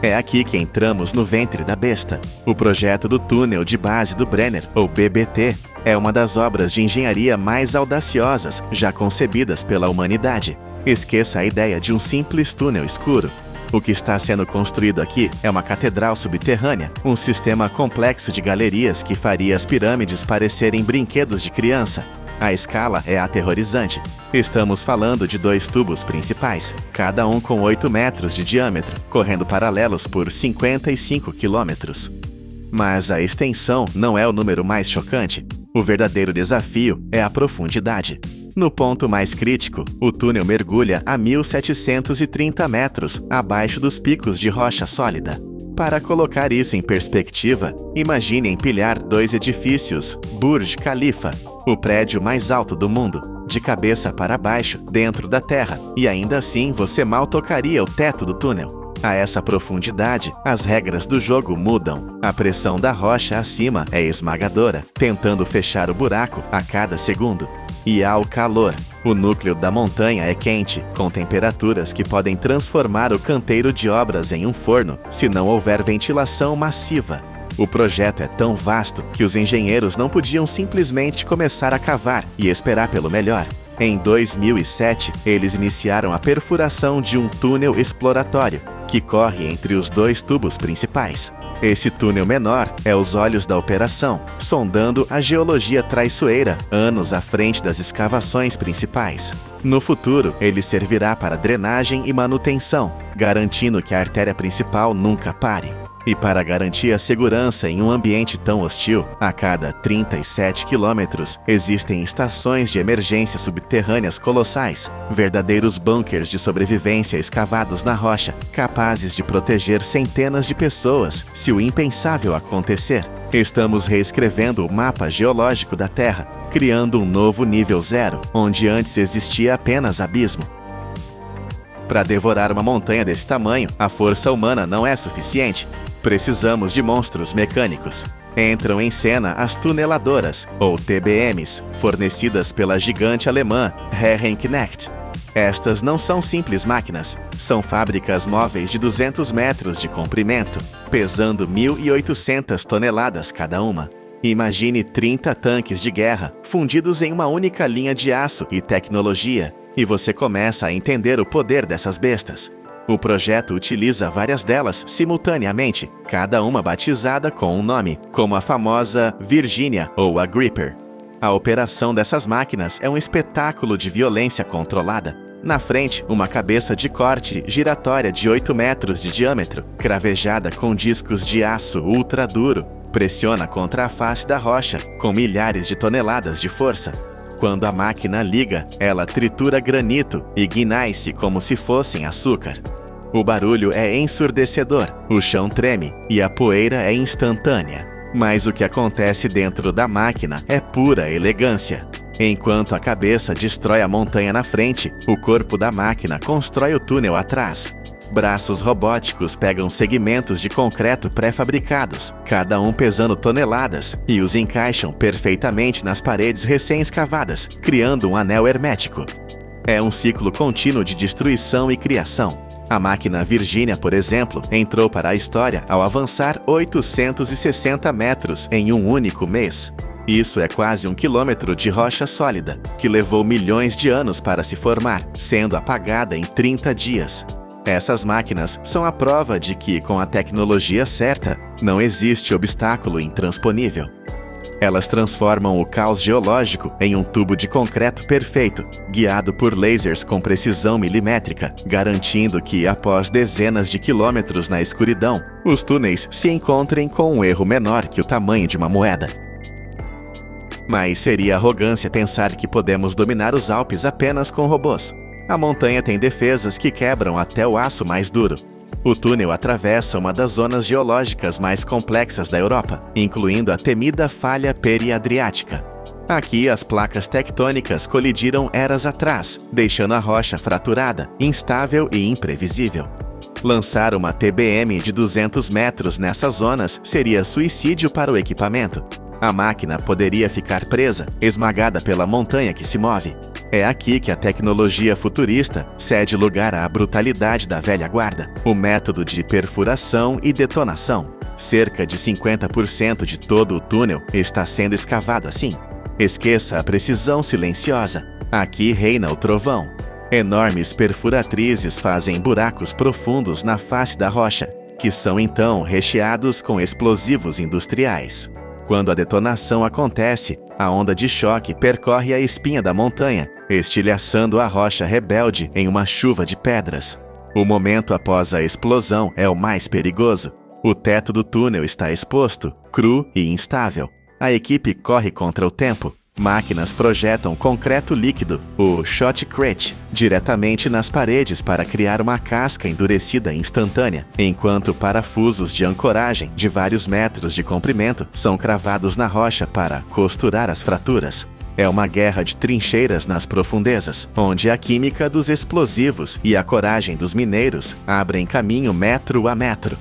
É aqui que entramos no ventre da besta. O projeto do Túnel de Base do Brenner, ou BBT, é uma das obras de engenharia mais audaciosas já concebidas pela humanidade. Esqueça a ideia de um simples túnel escuro. O que está sendo construído aqui é uma catedral subterrânea, um sistema complexo de galerias que faria as pirâmides parecerem brinquedos de criança. A escala é aterrorizante. Estamos falando de 2 tubos principais, cada um com 8 metros de diâmetro, correndo paralelos por 55 quilômetros. Mas a extensão não é o número mais chocante. O verdadeiro desafio é a profundidade. No ponto mais crítico, o túnel mergulha a 1.730 metros abaixo dos picos de rocha sólida. Para colocar isso em perspectiva, imagine empilhar 2 edifícios Burj Khalifa, o prédio mais alto do mundo, de cabeça para baixo, dentro da terra, e ainda assim você mal tocaria o teto do túnel. A essa profundidade, as regras do jogo mudam. A pressão da rocha acima é esmagadora, tentando fechar o buraco a cada segundo. E há o calor. O núcleo da montanha é quente, com temperaturas que podem transformar o canteiro de obras em um forno se não houver ventilação massiva. O projeto é tão vasto que os engenheiros não podiam simplesmente começar a cavar e esperar pelo melhor. Em 2007, eles iniciaram a perfuração de um túnel exploratório, que corre entre os 2 tubos principais. Esse túnel menor é os olhos da operação, sondando a geologia traiçoeira anos à frente das escavações principais. No futuro, ele servirá para drenagem e manutenção, garantindo que a artéria principal nunca pare. E para garantir a segurança em um ambiente tão hostil, a cada 37 quilômetros existem estações de emergência subterrâneas colossais, verdadeiros bunkers de sobrevivência escavados na rocha, capazes de proteger centenas de pessoas se o impensável acontecer. Estamos reescrevendo o mapa geológico da Terra, criando um novo nível 0, onde antes existia apenas abismo. Para devorar uma montanha desse tamanho, a força humana não é suficiente. Precisamos de monstros mecânicos. Entram em cena as tuneladoras, ou TBMs, fornecidas pela gigante alemã Herrenknecht. Estas não são simples máquinas, são fábricas móveis de 200 metros de comprimento, pesando 1.800 toneladas cada uma. Imagine 30 tanques de guerra fundidos em uma única linha de aço e tecnologia, e você começa a entender o poder dessas bestas. O projeto utiliza várias delas simultaneamente, cada uma batizada com um nome, como a famosa Virginia ou a Gripper. A operação dessas máquinas é um espetáculo de violência controlada. Na frente, uma cabeça de corte giratória de 8 metros de diâmetro, cravejada com discos de aço ultra duro, pressiona contra a face da rocha com milhares de toneladas de força. Quando a máquina liga, ela tritura granito e guinai-se como se fossem açúcar. O barulho é ensurdecedor, o chão treme e a poeira é instantânea. Mas o que acontece dentro da máquina é pura elegância. Enquanto a cabeça destrói a montanha na frente, o corpo da máquina constrói o túnel atrás. Braços robóticos pegam segmentos de concreto pré-fabricados, cada um pesando toneladas, e os encaixam perfeitamente nas paredes recém-escavadas, criando um anel hermético. É um ciclo contínuo de destruição e criação. A máquina Virginia, por exemplo, entrou para a história ao avançar 860 metros em um único mês. Isso é quase 1 quilômetro de rocha sólida, que levou milhões de anos para se formar, sendo apagada em 30 dias. Essas máquinas são a prova de que, com a tecnologia certa, não existe obstáculo intransponível. Elas transformam o caos geológico em um tubo de concreto perfeito, guiado por lasers com precisão milimétrica, garantindo que, após dezenas de quilômetros na escuridão, os túneis se encontrem com um erro menor que o tamanho de uma moeda. Mas seria arrogância pensar que podemos dominar os Alpes apenas com robôs. A montanha tem defesas que quebram até o aço mais duro. O túnel atravessa uma das zonas geológicas mais complexas da Europa, incluindo a temida falha periadriática. Aqui, as placas tectônicas colidiram eras atrás, deixando a rocha fraturada, instável e imprevisível. Lançar uma TBM de 200 metros nessas zonas seria suicídio para o equipamento. A máquina poderia ficar presa, esmagada pela montanha que se move. É aqui que a tecnologia futurista cede lugar à brutalidade da velha guarda, o método de perfuração e detonação. Cerca de 50% de todo o túnel está sendo escavado assim. Esqueça a precisão silenciosa. Aqui reina o trovão. Enormes perfuratrizes fazem buracos profundos na face da rocha, que são então recheados com explosivos industriais. Quando a detonação acontece, a onda de choque percorre a espinha da montanha, estilhaçando a rocha rebelde em uma chuva de pedras. O momento após a explosão é o mais perigoso. O teto do túnel está exposto, cru e instável. A equipe corre contra o tempo. Máquinas projetam concreto líquido, o shotcrete, diretamente nas paredes para criar uma casca endurecida instantânea, enquanto parafusos de ancoragem de vários metros de comprimento são cravados na rocha para costurar as fraturas. É uma guerra de trincheiras nas profundezas, onde a química dos explosivos e a coragem dos mineiros abrem caminho metro a metro.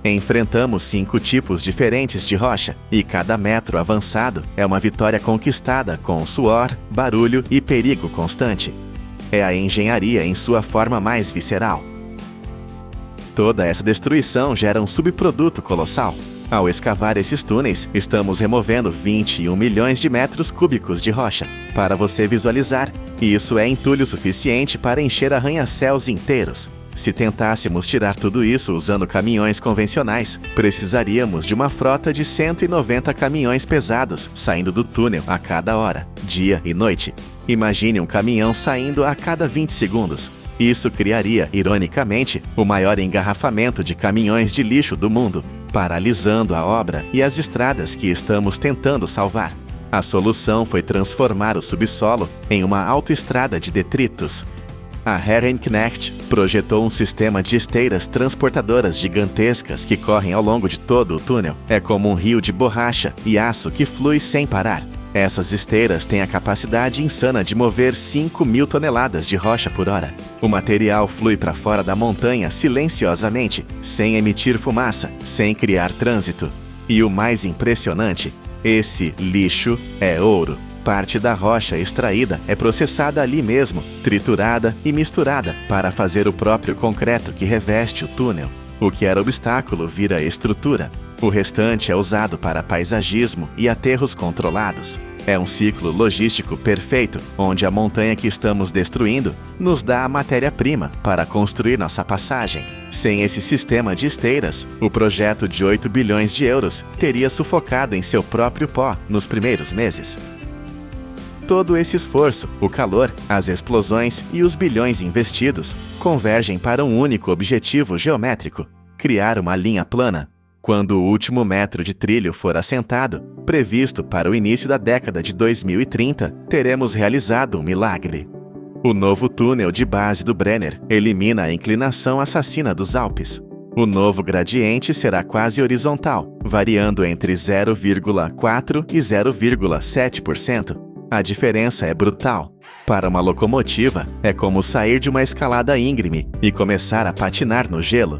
Enfrentamos 5 tipos diferentes de rocha, e cada metro avançado é uma vitória conquistada com suor, barulho e perigo constante. É a engenharia em sua forma mais visceral. Toda essa destruição gera um subproduto colossal. Ao escavar esses túneis, estamos removendo 21 milhões de metros cúbicos de rocha. Para você visualizar, isso é entulho suficiente para encher arranha-céus inteiros. Se tentássemos tirar tudo isso usando caminhões convencionais, precisaríamos de uma frota de 190 caminhões pesados saindo do túnel a cada hora, dia e noite. Imagine um caminhão saindo a cada 20 segundos. Isso criaria, ironicamente, o maior engarrafamento de caminhões de lixo do mundo, paralisando a obra e as estradas que estamos tentando salvar. A solução foi transformar o subsolo em uma autoestrada de detritos. A Herrenknecht projetou um sistema de esteiras transportadoras gigantescas que correm ao longo de todo o túnel. É como um rio de borracha e aço que flui sem parar. Essas esteiras têm a capacidade insana de mover 5.000 toneladas de rocha por hora. O material flui para fora da montanha silenciosamente, sem emitir fumaça, sem criar trânsito. E o mais impressionante, esse lixo é ouro. Parte da rocha extraída é processada ali mesmo, triturada e misturada para fazer o próprio concreto que reveste o túnel. O que era obstáculo vira estrutura. O restante é usado para paisagismo e aterros controlados. É um ciclo logístico perfeito, onde a montanha que estamos destruindo nos dá a matéria-prima para construir nossa passagem. Sem esse sistema de esteiras, o projeto de 8 bilhões de euros teria sufocado em seu próprio pó nos primeiros meses. Todo esse esforço, o calor, as explosões e os bilhões investidos convergem para um único objetivo geométrico: criar uma linha plana. Quando o último metro de trilho for assentado, previsto para o início da década de 2030, teremos realizado um milagre. O novo túnel de base do Brenner elimina a inclinação assassina dos Alpes. O novo gradiente será quase horizontal, variando entre 0,4% e 0,7%. A diferença é brutal. Para uma locomotiva, é como sair de uma escalada íngreme e começar a patinar no gelo.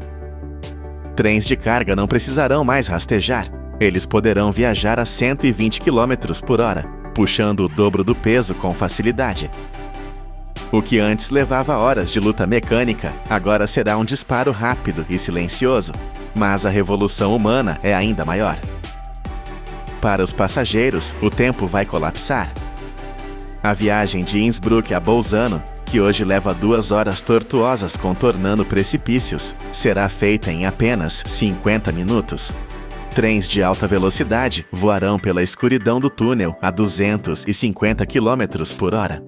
Trens de carga não precisarão mais rastejar. Eles poderão viajar a 120 km por hora, puxando o dobro do peso com facilidade. O que antes levava horas de luta mecânica, agora será um disparo rápido e silencioso. Mas a revolução humana é ainda maior. Para os passageiros, o tempo vai colapsar. A viagem de Innsbruck a Bolzano, que hoje leva 2 horas tortuosas contornando precipícios, será feita em apenas 50 minutos. Trens de alta velocidade voarão pela escuridão do túnel a 250 km por hora.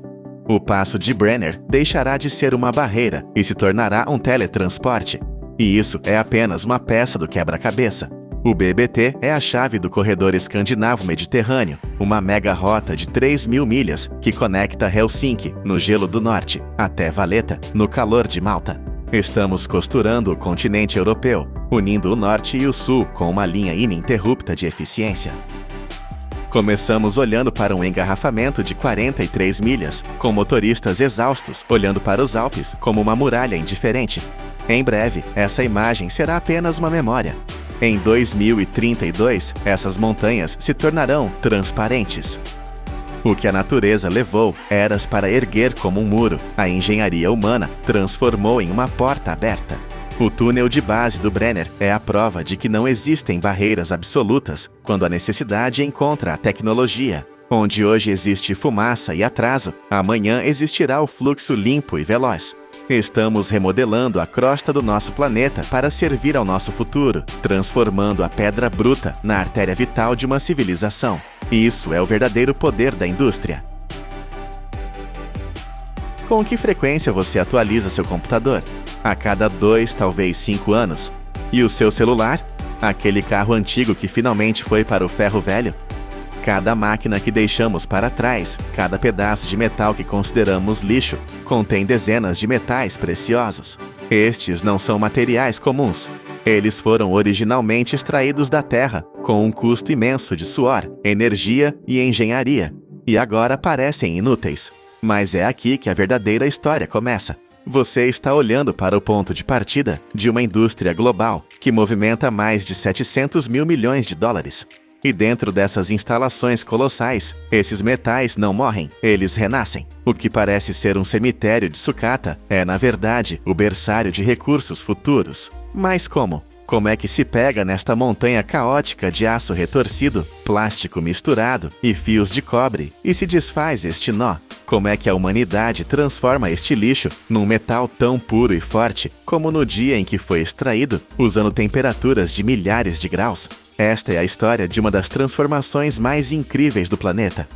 O passo de Brenner deixará de ser uma barreira e se tornará um teletransporte. E isso é apenas uma peça do quebra-cabeça. O BBT é a chave do corredor escandinavo-mediterrâneo, uma mega rota de 3.000 milhas que conecta Helsinki, no gelo do norte, até Valletta, no calor de Malta. Estamos costurando o continente europeu, unindo o norte e o sul com uma linha ininterrupta de eficiência. Começamos olhando para um engarrafamento de 43 milhas, com motoristas exaustos olhando para os Alpes como uma muralha indiferente. Em breve, essa imagem será apenas uma memória. Em 2032, essas montanhas se tornarão transparentes. O que a natureza levou eras para erguer como um muro, a engenharia humana transformou em uma porta aberta. O túnel de base do Brenner é a prova de que não existem barreiras absolutas quando a necessidade encontra a tecnologia. Onde hoje existe fumaça e atraso, amanhã existirá o fluxo limpo e veloz. Estamos remodelando a crosta do nosso planeta para servir ao nosso futuro, transformando a pedra bruta na artéria vital de uma civilização. Isso é o verdadeiro poder da indústria. Com que frequência você atualiza seu computador? A cada 2, talvez 5 anos. E o seu celular? Aquele carro antigo que finalmente foi para o ferro velho? Cada máquina que deixamos para trás, cada pedaço de metal que consideramos lixo, contém dezenas de metais preciosos. Estes não são materiais comuns. Eles foram originalmente extraídos da terra, com um custo imenso de suor, energia e engenharia, e agora parecem inúteis. Mas é aqui que a verdadeira história começa. Você está olhando para o ponto de partida de uma indústria global que movimenta mais de 700 mil milhões de dólares. E dentro dessas instalações colossais, esses metais não morrem, eles renascem. O que parece ser um cemitério de sucata é, na verdade, o berçário de recursos futuros. Mas como? Como é que se pega nesta montanha caótica de aço retorcido, plástico misturado e fios de cobre e se desfaz este nó? Como é que a humanidade transforma este lixo num metal tão puro e forte como no dia em que foi extraído, usando temperaturas de milhares de graus? Esta é a história de uma das transformações mais incríveis do planeta.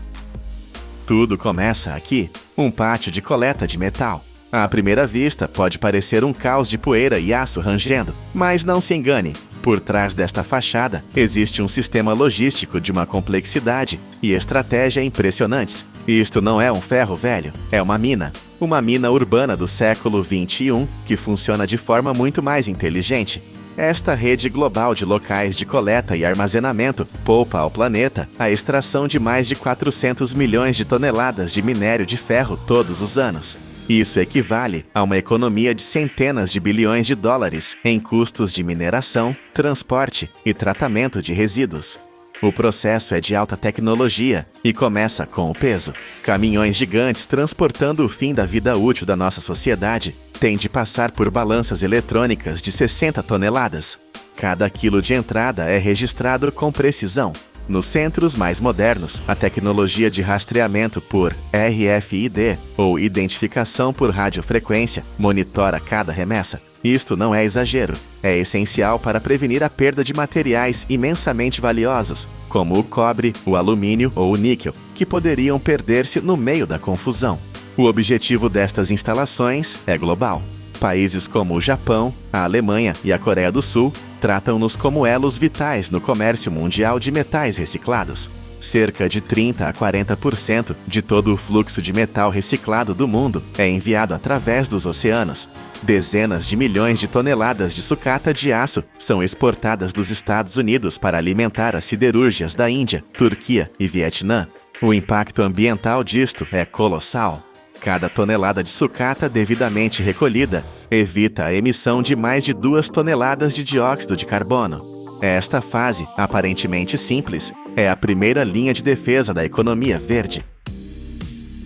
Tudo começa aqui, um pátio de coleta de metal. À primeira vista, pode parecer um caos de poeira e aço rangendo, mas não se engane. Por trás desta fachada, existe um sistema logístico de uma complexidade e estratégia impressionantes. Isto não é um ferro velho, é uma mina urbana do século XXI que funciona de forma muito mais inteligente. Esta rede global de locais de coleta e armazenamento poupa ao planeta a extração de mais de 400 milhões de toneladas de minério de ferro todos os anos. Isso equivale a uma economia de centenas de bilhões de dólares em custos de mineração, transporte e tratamento de resíduos. O processo é de alta tecnologia e começa com o peso. Caminhões gigantes transportando o fim da vida útil da nossa sociedade têm de passar por balanças eletrônicas de 60 toneladas. Cada quilo de entrada é registrado com precisão. Nos centros mais modernos, a tecnologia de rastreamento por RFID, ou identificação por radiofrequência, monitora cada remessa. Isto não é exagero. É essencial para prevenir a perda de materiais imensamente valiosos, como o cobre, o alumínio ou o níquel, que poderiam perder-se no meio da confusão. O objetivo destas instalações é global. Países como o Japão, a Alemanha e a Coreia do Sul tratam-nos como elos vitais no comércio mundial de metais reciclados. Cerca de 30% a 40% de todo o fluxo de metal reciclado do mundo é enviado através dos oceanos. Dezenas de milhões de toneladas de sucata de aço são exportadas dos Estados Unidos para alimentar as siderúrgias da Índia, Turquia e Vietnã. O impacto ambiental disto é colossal. Cada tonelada de sucata devidamente recolhida evita a emissão de mais de 2 toneladas de dióxido de carbono. Esta fase, aparentemente simples, é a primeira linha de defesa da economia verde.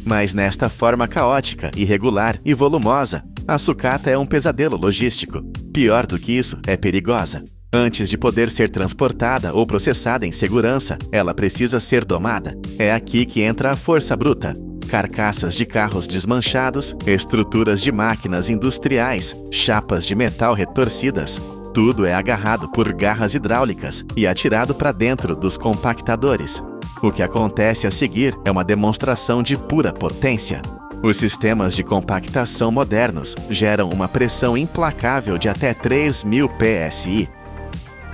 Mas nesta forma caótica, irregular e volumosa, a sucata é um pesadelo logístico. Pior do que isso, é perigosa. Antes de poder ser transportada ou processada em segurança, ela precisa ser domada. É aqui que entra a força bruta. Carcaças de carros desmanchados, estruturas de máquinas industriais, chapas de metal retorcidas. Tudo é agarrado por garras hidráulicas e atirado para dentro dos compactadores. O que acontece a seguir é uma demonstração de pura potência. Os sistemas de compactação modernos geram uma pressão implacável de até 3.000 psi.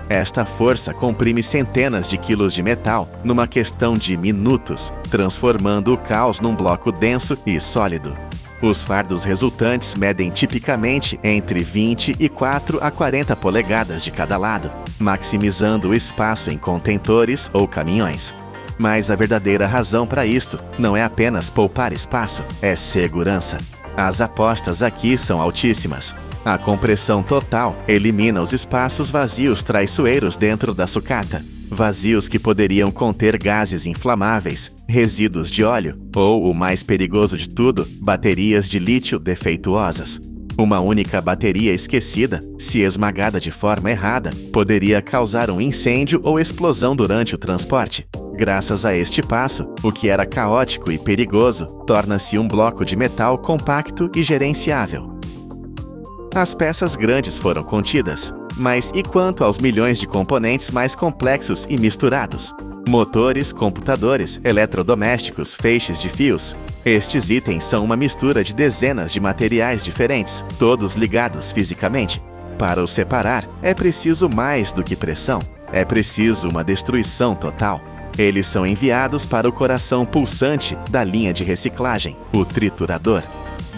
Esta força comprime centenas de quilos de metal numa questão de minutos, transformando o caos num bloco denso e sólido. Os fardos resultantes medem tipicamente entre 24 a 40 polegadas de cada lado, maximizando o espaço em contentores ou caminhões. Mas a verdadeira razão para isto não é apenas poupar espaço, é segurança. As apostas aqui são altíssimas. A compressão total elimina os espaços vazios traiçoeiros dentro da sucata, vazios que poderiam conter gases inflamáveis, resíduos de óleo ou, o mais perigoso de tudo, baterias de lítio defeituosas. Uma única bateria esquecida, se esmagada de forma errada, poderia causar um incêndio ou explosão durante o transporte. Graças a este passo, o que era caótico e perigoso torna-se um bloco de metal compacto e gerenciável. As peças grandes foram contidas, mas e quanto aos milhões de componentes mais complexos e misturados? Motores, computadores, eletrodomésticos, feixes de fios. Estes itens são uma mistura de dezenas de materiais diferentes, todos ligados fisicamente. Para os separar, é preciso mais do que pressão. É preciso uma destruição total. Eles são enviados para o coração pulsante da linha de reciclagem, o triturador.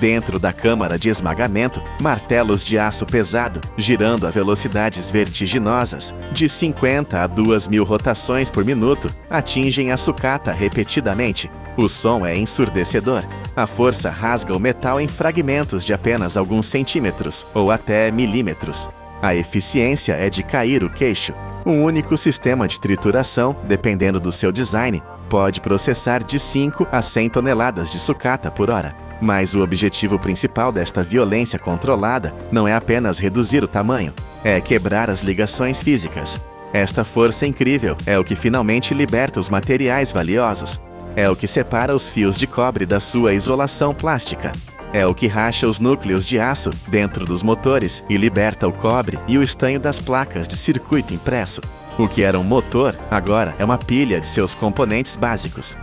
Dentro da câmara de esmagamento, martelos de aço pesado, girando a velocidades vertiginosas, de 50 a 2.000 rotações por minuto, atingem a sucata repetidamente. O som é ensurdecedor. A força rasga o metal em fragmentos de apenas alguns centímetros, ou até milímetros. A eficiência é de cair o queixo. Um único sistema de trituração, dependendo do seu design, pode processar de 5 a 100 toneladas de sucata por hora. Mas o objetivo principal desta violência controlada não é apenas reduzir o tamanho, é quebrar as ligações físicas. Esta força incrível é o que finalmente liberta os materiais valiosos. É o que separa os fios de cobre da sua isolação plástica. É o que racha os núcleos de aço dentro dos motores e liberta o cobre e o estanho das placas de circuito impresso. O que era um motor, agora é uma pilha de seus componentes básicos.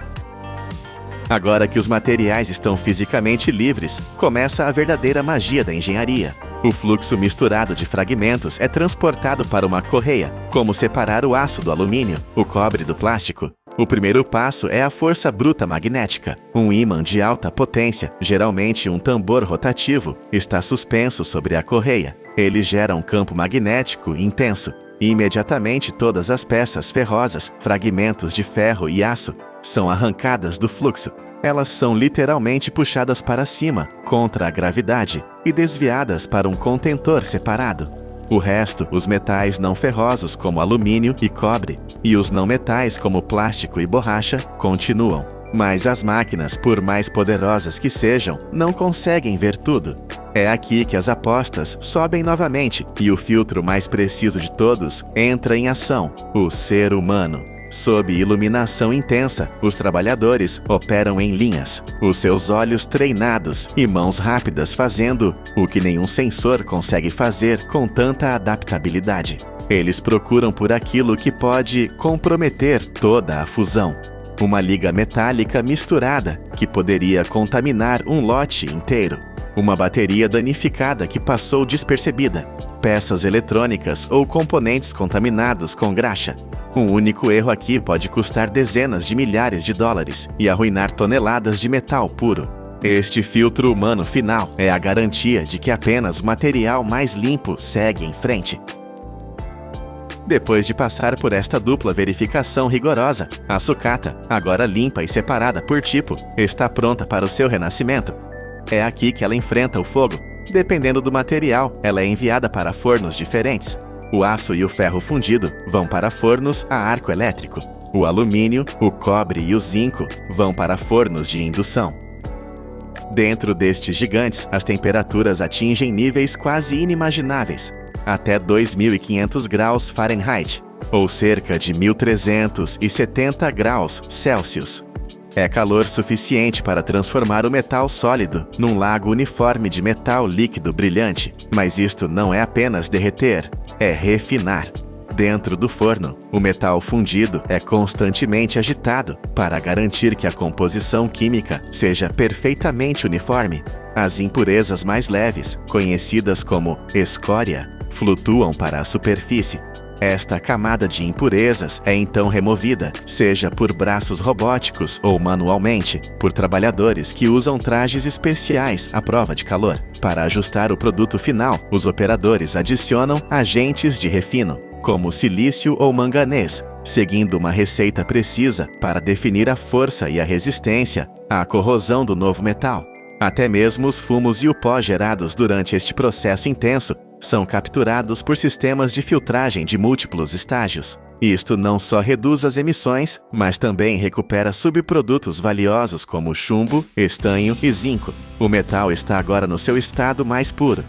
Agora que os materiais estão fisicamente livres, começa a verdadeira magia da engenharia. O fluxo misturado de fragmentos é transportado para uma correia, como separar o aço do alumínio, o cobre do plástico. O primeiro passo é a força bruta magnética. Um ímã de alta potência, geralmente um tambor rotativo, está suspenso sobre a correia. Ele gera um campo magnético intenso. E imediatamente todas as peças ferrosas, fragmentos de ferro e aço, são arrancadas do fluxo. Elas são literalmente puxadas para cima, contra a gravidade, e desviadas para um contentor separado. O resto, os metais não ferrosos como alumínio e cobre, e os não metais como plástico e borracha, continuam. Mas as máquinas, por mais poderosas que sejam, não conseguem ver tudo. É aqui que as apostas sobem novamente e o filtro mais preciso de todos entra em ação: o ser humano. Sob iluminação intensa, os trabalhadores operam em linhas, os seus olhos treinados e mãos rápidas fazendo o que nenhum sensor consegue fazer com tanta adaptabilidade. Eles procuram por aquilo que pode comprometer toda a fusão. Uma liga metálica misturada que poderia contaminar um lote inteiro. Uma bateria danificada que passou despercebida. Peças eletrônicas ou componentes contaminados com graxa. Um único erro aqui pode custar dezenas de milhares de dólares e arruinar toneladas de metal puro. Este filtro humano final é a garantia de que apenas o material mais limpo segue em frente. Depois de passar por esta dupla verificação rigorosa, a sucata, agora limpa e separada por tipo, está pronta para o seu renascimento. É aqui que ela enfrenta o fogo. Dependendo do material, ela é enviada para fornos diferentes. O aço e o ferro fundido vão para fornos a arco elétrico. O alumínio, o cobre e o zinco vão para fornos de indução. Dentro destes gigantes, as temperaturas atingem níveis quase inimagináveis, até 2.500 graus Fahrenheit, ou cerca de 1.370 graus Celsius. É calor suficiente para transformar o metal sólido num lago uniforme de metal líquido brilhante, mas isto não é apenas derreter, é refinar. Dentro do forno, o metal fundido é constantemente agitado para garantir que a composição química seja perfeitamente uniforme. As impurezas mais leves, conhecidas como escória, flutuam para a superfície. Esta camada de impurezas é então removida, seja por braços robóticos ou manualmente, por trabalhadores que usam trajes especiais à prova de calor. Para ajustar o produto final, os operadores adicionam agentes de refino, como silício ou manganês, seguindo uma receita precisa para definir a força e a resistência à corrosão do novo metal. Até mesmo os fumos e o pó gerados durante este processo intenso são capturados por sistemas de filtragem de múltiplos estágios. Isto não só reduz as emissões, mas também recupera subprodutos valiosos como chumbo, estanho e zinco. O metal está agora no seu estado mais puro.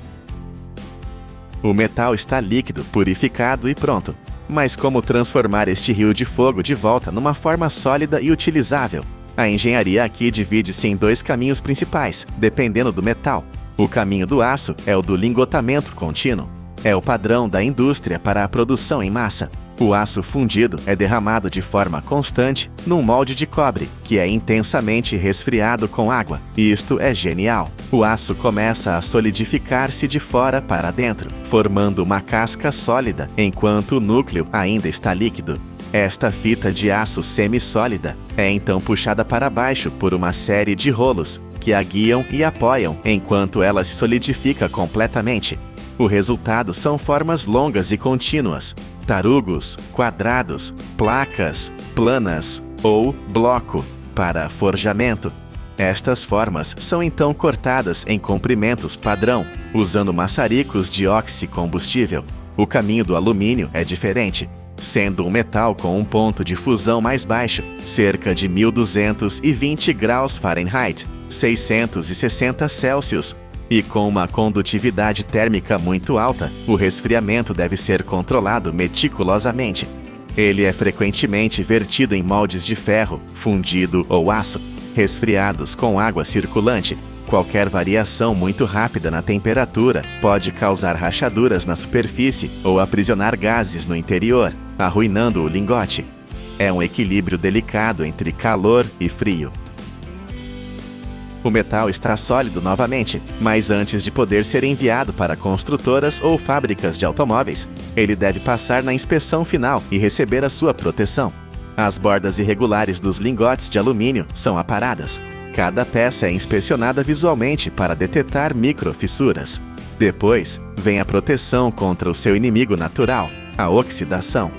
O metal está líquido, purificado e pronto. Mas como transformar este rio de fogo de volta numa forma sólida e utilizável? A engenharia aqui divide-se em dois caminhos principais, dependendo do metal. O caminho do aço é o do lingotamento contínuo. É o padrão da indústria para a produção em massa. O aço fundido é derramado de forma constante num molde de cobre, que é intensamente resfriado com água. Isto é genial. O aço começa a solidificar-se de fora para dentro, formando uma casca sólida, enquanto o núcleo ainda está líquido. Esta fita de aço semissólida é então puxada para baixo por uma série de rolos, que a guiam e apoiam enquanto ela se solidifica completamente. O resultado são formas longas e contínuas, tarugos, quadrados, placas, planas ou bloco para forjamento. Estas formas são então cortadas em comprimentos padrão, usando maçaricos de oxicombustível. O caminho do alumínio é diferente, sendo um metal com um ponto de fusão mais baixo, cerca de 1220 graus Fahrenheit, 660 Celsius, e com uma condutividade térmica muito alta, o resfriamento deve ser controlado meticulosamente. Ele é frequentemente vertido em moldes de ferro, fundido ou aço, resfriados com água circulante. Qualquer variação muito rápida na temperatura pode causar rachaduras na superfície ou aprisionar gases no interior, arruinando o lingote. É um equilíbrio delicado entre calor e frio. O metal está sólido novamente, mas antes de poder ser enviado para construtoras ou fábricas de automóveis, ele deve passar na inspeção final e receber a sua proteção. As bordas irregulares dos lingotes de alumínio são aparadas. Cada peça é inspecionada visualmente para detectar microfissuras. Depois, vem a proteção contra o seu inimigo natural, a oxidação.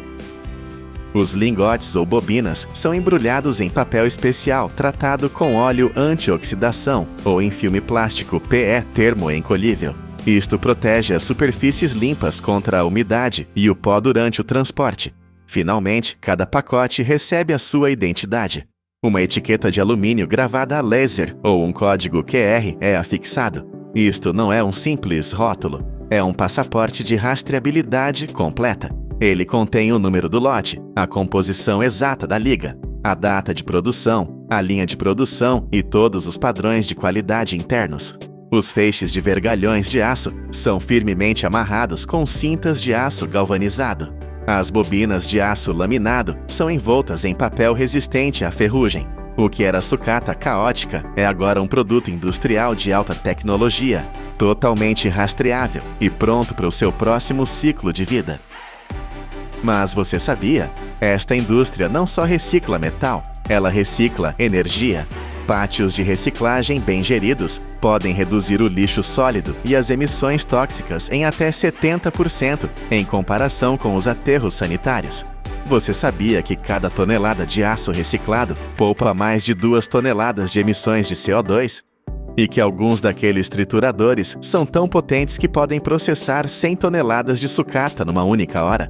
Os lingotes ou bobinas são embrulhados em papel especial tratado com óleo antioxidação ou em filme plástico PE termoencolhível. Isto protege as superfícies limpas contra a umidade e o pó durante o transporte. Finalmente, cada pacote recebe a sua identidade. Uma etiqueta de alumínio gravada a laser ou um código QR é afixado. Isto não é um simples rótulo, é um passaporte de rastreabilidade completa. Ele contém o número do lote, a composição exata da liga, a data de produção, a linha de produção e todos os padrões de qualidade internos. Os feixes de vergalhões de aço são firmemente amarrados com cintas de aço galvanizado. As bobinas de aço laminado são envoltas em papel resistente à ferrugem. O que era sucata caótica é agora um produto industrial de alta tecnologia, totalmente rastreável e pronto para o seu próximo ciclo de vida. Mas você sabia? Esta indústria não só recicla metal, ela recicla energia. Pátios de reciclagem bem geridos podem reduzir o lixo sólido e as emissões tóxicas em até 70% em comparação com os aterros sanitários. Você sabia que cada tonelada de aço reciclado poupa mais de 2 toneladas de emissões de CO2? E que alguns daqueles trituradores são tão potentes que podem processar 100 toneladas de sucata numa única hora?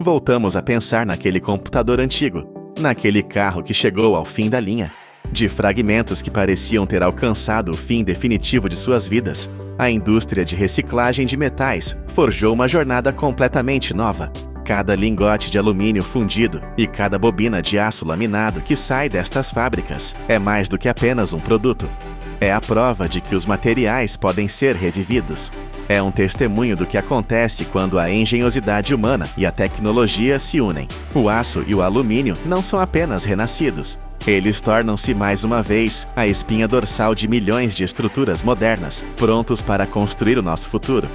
Voltamos a pensar naquele computador antigo, naquele carro que chegou ao fim da linha. De fragmentos que pareciam ter alcançado o fim definitivo de suas vidas, a indústria de reciclagem de metais forjou uma jornada completamente nova. Cada lingote de alumínio fundido e cada bobina de aço laminado que sai destas fábricas é mais do que apenas um produto. É a prova de que os materiais podem ser revividos. É um testemunho do que acontece quando a engenhosidade humana e a tecnologia se unem. O aço e o alumínio não são apenas renascidos. Eles tornam-se mais uma vez a espinha dorsal de milhões de estruturas modernas, prontos para construir o nosso futuro.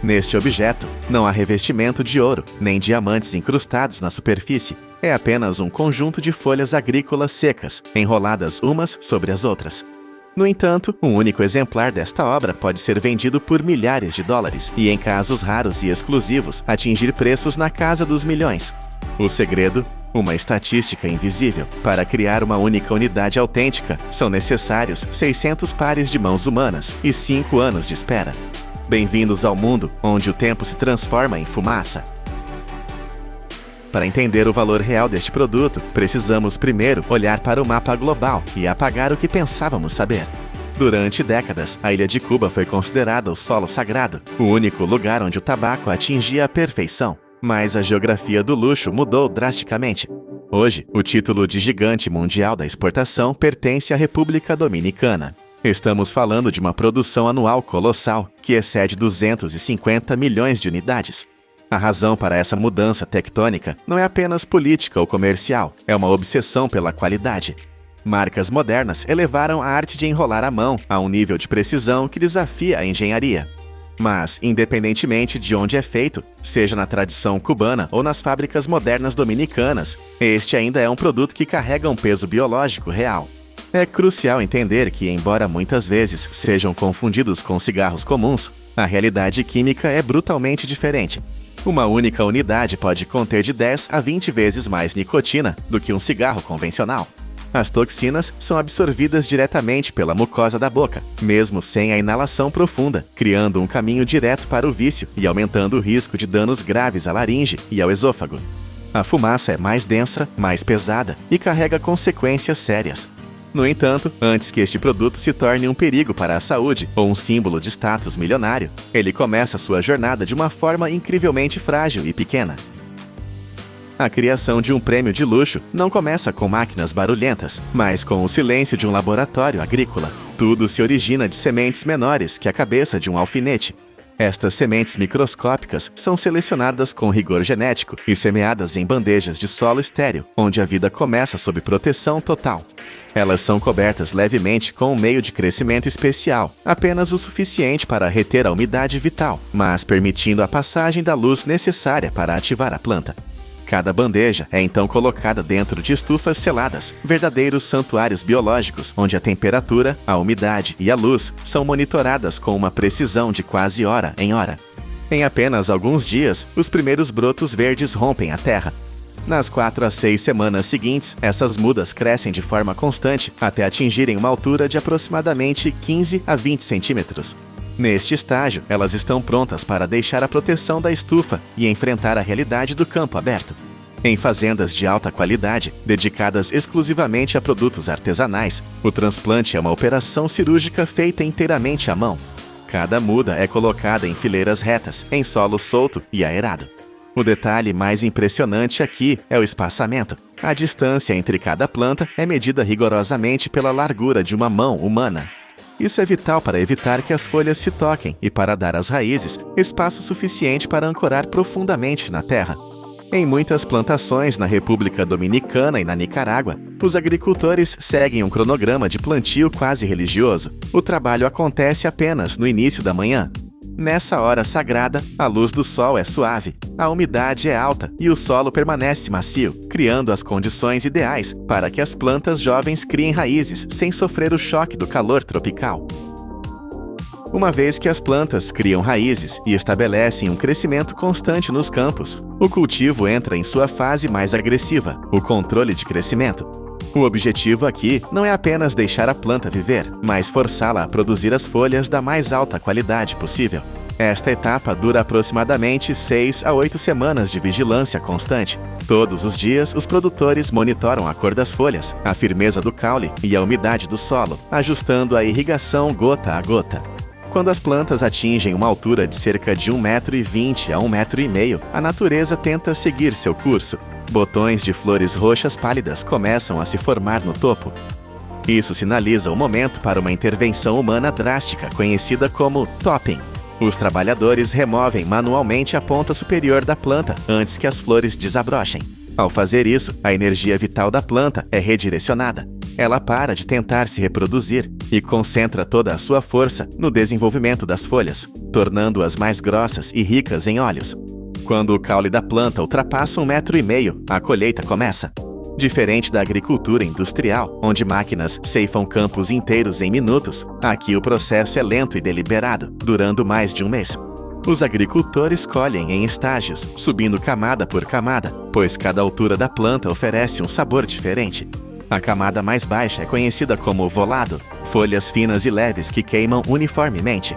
Neste objeto, não há revestimento de ouro, nem diamantes incrustados na superfície. É apenas um conjunto de folhas agrícolas secas, enroladas umas sobre as outras. No entanto, um único exemplar desta obra pode ser vendido por milhares de dólares e, em casos raros e exclusivos, atingir preços na casa dos milhões. O segredo Uma estatística invisível. Para criar uma única unidade autêntica, são necessários 600 pares de mãos humanas e 5 anos de espera. Bem-vindos ao mundo onde o tempo se transforma em fumaça. Para entender o valor real deste produto, precisamos primeiro olhar para o mapa global e apagar o que pensávamos saber. Durante décadas, a ilha de Cuba foi considerada o solo sagrado, o único lugar onde o tabaco atingia a perfeição. Mas a geografia do luxo mudou drasticamente. Hoje, o título de gigante mundial da exportação pertence à República Dominicana. Estamos falando de uma produção anual colossal, que excede 250 milhões de unidades. A razão para essa mudança tectônica não é apenas política ou comercial, é uma obsessão pela qualidade. Marcas modernas elevaram a arte de enrolar a mão a um nível de precisão que desafia a engenharia. Mas, independentemente de onde é feito, seja na tradição cubana ou nas fábricas modernas dominicanas, este ainda é um produto que carrega um peso biológico real. É crucial entender que, embora muitas vezes sejam confundidos com cigarros comuns, a realidade química é brutalmente diferente. Uma única unidade pode conter de 10 a 20 vezes mais nicotina do que um cigarro convencional. As toxinas são absorvidas diretamente pela mucosa da boca, mesmo sem a inalação profunda, criando um caminho direto para o vício e aumentando o risco de danos graves à laringe e ao esôfago. A fumaça é mais densa, mais pesada e carrega consequências sérias. No entanto, antes que este produto se torne um perigo para a saúde ou um símbolo de status milionário, ele começa sua jornada de uma forma incrivelmente frágil e pequena. A criação de um prêmio de luxo não começa com máquinas barulhentas, mas com o silêncio de um laboratório agrícola. Tudo se origina de sementes menores que a cabeça de um alfinete. Estas sementes microscópicas são selecionadas com rigor genético e semeadas em bandejas de solo estéril, onde a vida começa sob proteção total. Elas são cobertas levemente com um meio de crescimento especial, apenas o suficiente para reter a umidade vital, mas permitindo a passagem da luz necessária para ativar a planta. Cada bandeja é então colocada dentro de estufas seladas, verdadeiros santuários biológicos, onde a temperatura, a umidade e a luz são monitoradas com uma precisão de quase hora em hora. Em apenas alguns dias, os primeiros brotos verdes rompem a terra. Nas 4 a 6 semanas seguintes, essas mudas crescem de forma constante até atingirem uma altura de aproximadamente 15 a 20 centímetros. Neste estágio, elas estão prontas para deixar a proteção da estufa e enfrentar a realidade do campo aberto. Em fazendas de alta qualidade, dedicadas exclusivamente a produtos artesanais, o transplante é uma operação cirúrgica feita inteiramente à mão. Cada muda é colocada em fileiras retas, em solo solto e aerado. O detalhe mais impressionante aqui é o espaçamento. A distância entre cada planta é medida rigorosamente pela largura de uma mão humana. Isso é vital para evitar que as folhas se toquem e para dar às raízes espaço suficiente para ancorar profundamente na terra. Em muitas plantações na República Dominicana e na Nicarágua, os agricultores seguem um cronograma de plantio quase religioso. O trabalho acontece apenas no início da manhã. Nessa hora sagrada, a luz do sol é suave, a umidade é alta e o solo permanece macio, criando as condições ideais para que as plantas jovens criem raízes sem sofrer o choque do calor tropical. Uma vez que as plantas criam raízes e estabelecem um crescimento constante nos campos, o cultivo entra em sua fase mais agressiva, o controle de crescimento. O objetivo aqui não é apenas deixar a planta viver, mas forçá-la a produzir as folhas da mais alta qualidade possível. Esta etapa dura aproximadamente 6 a 8 semanas de vigilância constante. Todos os dias, os produtores monitoram a cor das folhas, a firmeza do caule e a umidade do solo, ajustando a irrigação gota a gota. Quando as plantas atingem uma altura de cerca de 1,20 m a 1,5 m, a natureza tenta seguir seu curso. Botões de flores roxas pálidas começam a se formar no topo. Isso sinaliza o momento para uma intervenção humana drástica, conhecida como topping. Os trabalhadores removem manualmente a ponta superior da planta antes que as flores desabrochem. Ao fazer isso, a energia vital da planta é redirecionada. Ela para de tentar se reproduzir e concentra toda a sua força no desenvolvimento das folhas, tornando-as mais grossas e ricas em óleos. Quando o caule da planta ultrapassa 1,5 m, a colheita começa. Diferente da agricultura industrial, onde máquinas ceifam campos inteiros em minutos, aqui o processo é lento e deliberado, durando mais de um mês. Os agricultores colhem em estágios, subindo camada por camada, pois cada altura da planta oferece um sabor diferente. A camada mais baixa é conhecida como volado, folhas finas e leves que queimam uniformemente.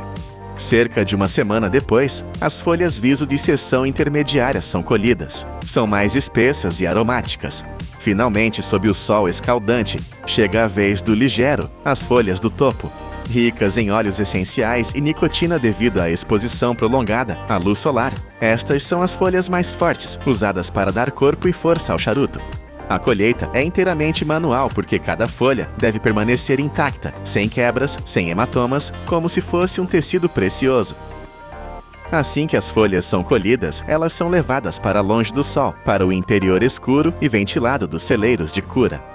Cerca de uma semana depois, as folhas viso de seção intermediária são colhidas. São mais espessas e aromáticas. Finalmente, sob o sol escaldante, chega a vez do ligero, as folhas do topo. Ricas em óleos essenciais e nicotina devido à exposição prolongada à luz solar. Estas são as folhas mais fortes, usadas para dar corpo e força ao charuto. A colheita é inteiramente manual porque cada folha deve permanecer intacta, sem quebras, sem hematomas, como se fosse um tecido precioso. Assim que as folhas são colhidas, elas são levadas para longe do sol, para o interior escuro e ventilado dos celeiros de cura.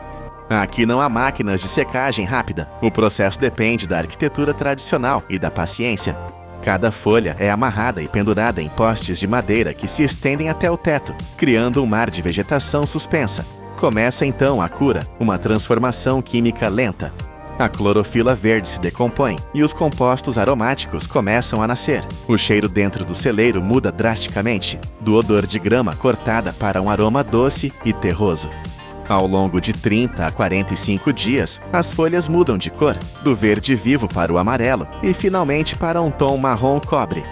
Aqui não há máquinas de secagem rápida. O processo depende da arquitetura tradicional e da paciência. Cada folha é amarrada e pendurada em postes de madeira que se estendem até o teto, criando um mar de vegetação suspensa. Começa então a cura, uma transformação química lenta. A clorofila verde se decompõe e os compostos aromáticos começam a nascer. O cheiro dentro do celeiro muda drasticamente, do odor de grama cortada para um aroma doce e terroso. Ao longo de 30 a 45 dias, as folhas mudam de cor, do verde vivo para o amarelo e finalmente para um tom marrom cobre.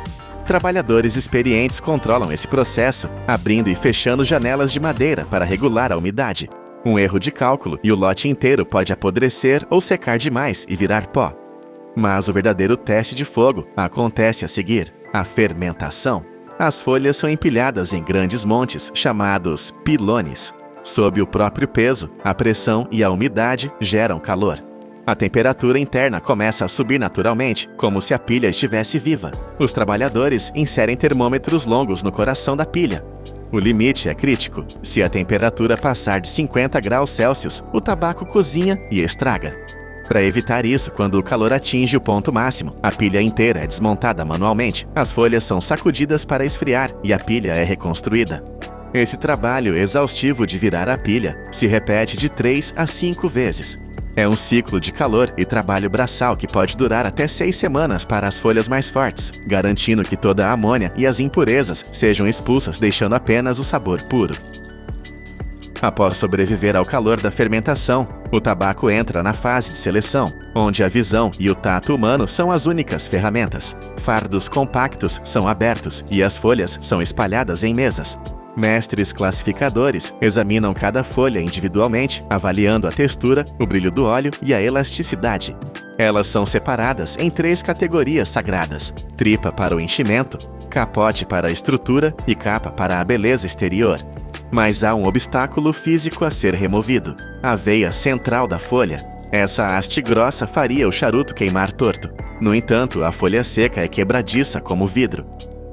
Trabalhadores experientes controlam esse processo, abrindo e fechando janelas de madeira para regular a umidade. Um erro de cálculo e o lote inteiro pode apodrecer ou secar demais e virar pó. Mas o verdadeiro teste de fogo acontece a seguir, a fermentação. As folhas são empilhadas em grandes montes, chamados pilones. Sob o próprio peso, a pressão e a umidade geram calor. A temperatura interna começa a subir naturalmente, como se a pilha estivesse viva. Os trabalhadores inserem termômetros longos no coração da pilha. O limite é crítico. Se a temperatura passar de 50 graus Celsius, o tabaco cozinha e estraga. Para evitar isso, quando o calor atinge o ponto máximo, a pilha inteira é desmontada manualmente, as folhas são sacudidas para esfriar e a pilha é reconstruída. Esse trabalho exaustivo de virar a pilha se repete de 3 a 5 vezes. É um ciclo de calor e trabalho braçal que pode durar até 6 semanas para as folhas mais fortes, garantindo que toda a amônia e as impurezas sejam expulsas, deixando apenas o sabor puro. Após sobreviver ao calor da fermentação, o tabaco entra na fase de seleção, onde a visão e o tato humano são as únicas ferramentas. Fardos compactos são abertos e as folhas são espalhadas em mesas. Mestres classificadores examinam cada folha individualmente, avaliando a textura, o brilho do óleo e a elasticidade. Elas são separadas em 3 categorias sagradas: tripa para o enchimento, capote para a estrutura e capa para a beleza exterior. Mas há um obstáculo físico a ser removido: a veia central da folha. Essa haste grossa faria o charuto queimar torto. No entanto, a folha seca é quebradiça como vidro.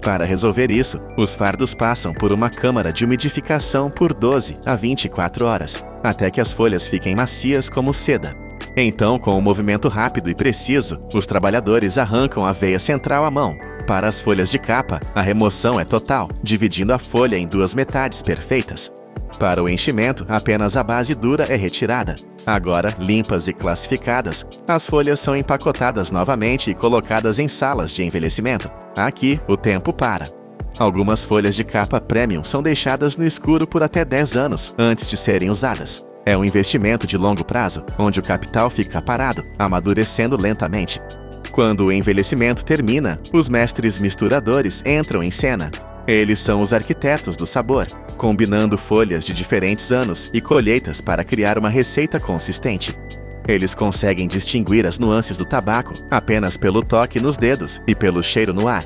Para resolver isso, os fardos passam por uma câmara de umidificação por 12 a 24 horas, até que as folhas fiquem macias como seda. Então, com um movimento rápido e preciso, os trabalhadores arrancam a veia central à mão. Para as folhas de capa, a remoção é total, dividindo a folha em 2 metades perfeitas. Para o enchimento, apenas a base dura é retirada. Agora, limpas e classificadas, as folhas são empacotadas novamente e colocadas em salas de envelhecimento. Aqui, o tempo para. Algumas folhas de capa premium são deixadas no escuro por até 10 anos antes de serem usadas. É um investimento de longo prazo, onde o capital fica parado, amadurecendo lentamente. Quando o envelhecimento termina, os mestres misturadores entram em cena. Eles são os arquitetos do sabor, combinando folhas de diferentes anos e colheitas para criar uma receita consistente. Eles conseguem distinguir as nuances do tabaco apenas pelo toque nos dedos e pelo cheiro no ar.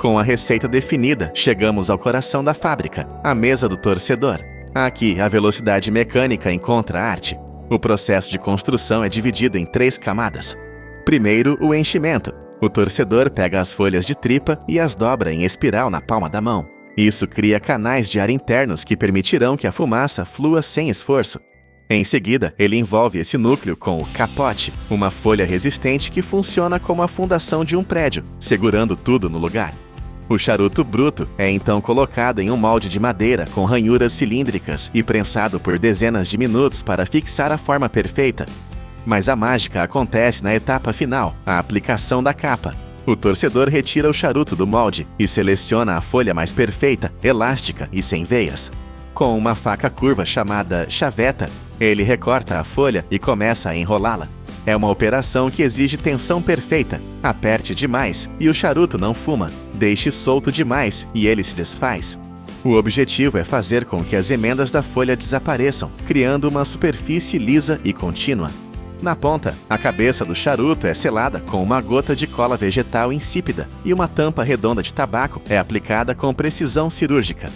Com a receita definida, chegamos ao coração da fábrica, a mesa do torcedor. Aqui, a velocidade mecânica encontra a arte. O processo de construção é dividido em 3 camadas. Primeiro, o enchimento. O torcedor pega as folhas de tripa e as dobra em espiral na palma da mão. Isso cria canais de ar internos que permitirão que a fumaça flua sem esforço. Em seguida, ele envolve esse núcleo com o capote, uma folha resistente que funciona como a fundação de um prédio, segurando tudo no lugar. O charuto bruto é então colocado em um molde de madeira com ranhuras cilíndricas e prensado por dezenas de minutos para fixar a forma perfeita. Mas a mágica acontece na etapa final, a aplicação da capa. O torcedor retira o charuto do molde e seleciona a folha mais perfeita, elástica e sem veias. Com uma faca curva chamada chaveta, ele recorta a folha e começa a enrolá-la. É uma operação que exige tensão perfeita. Aperte demais e o charuto não fuma. Deixe solto demais e ele se desfaz. O objetivo é fazer com que as emendas da folha desapareçam, criando uma superfície lisa e contínua. Na ponta, a cabeça do charuto é selada com uma gota de cola vegetal insípida e uma tampa redonda de tabaco é aplicada com precisão cirúrgica.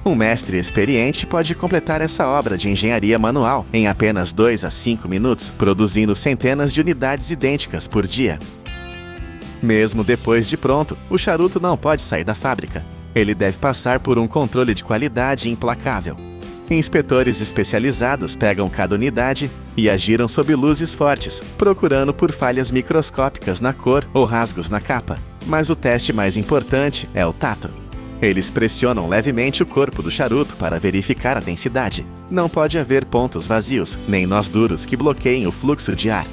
Um mestre experiente pode completar essa obra de engenharia manual em apenas 2 a 5 minutos, produzindo centenas de unidades idênticas por dia. Mesmo depois de pronto, o charuto não pode sair da fábrica. Ele deve passar por um controle de qualidade implacável. Inspetores especializados pegam cada unidade e agiram sob luzes fortes, procurando por falhas microscópicas na cor ou rasgos na capa. Mas o teste mais importante é o tato. Eles pressionam levemente o corpo do charuto para verificar a densidade. Não pode haver pontos vazios, nem nós duros que bloqueiem o fluxo de ar.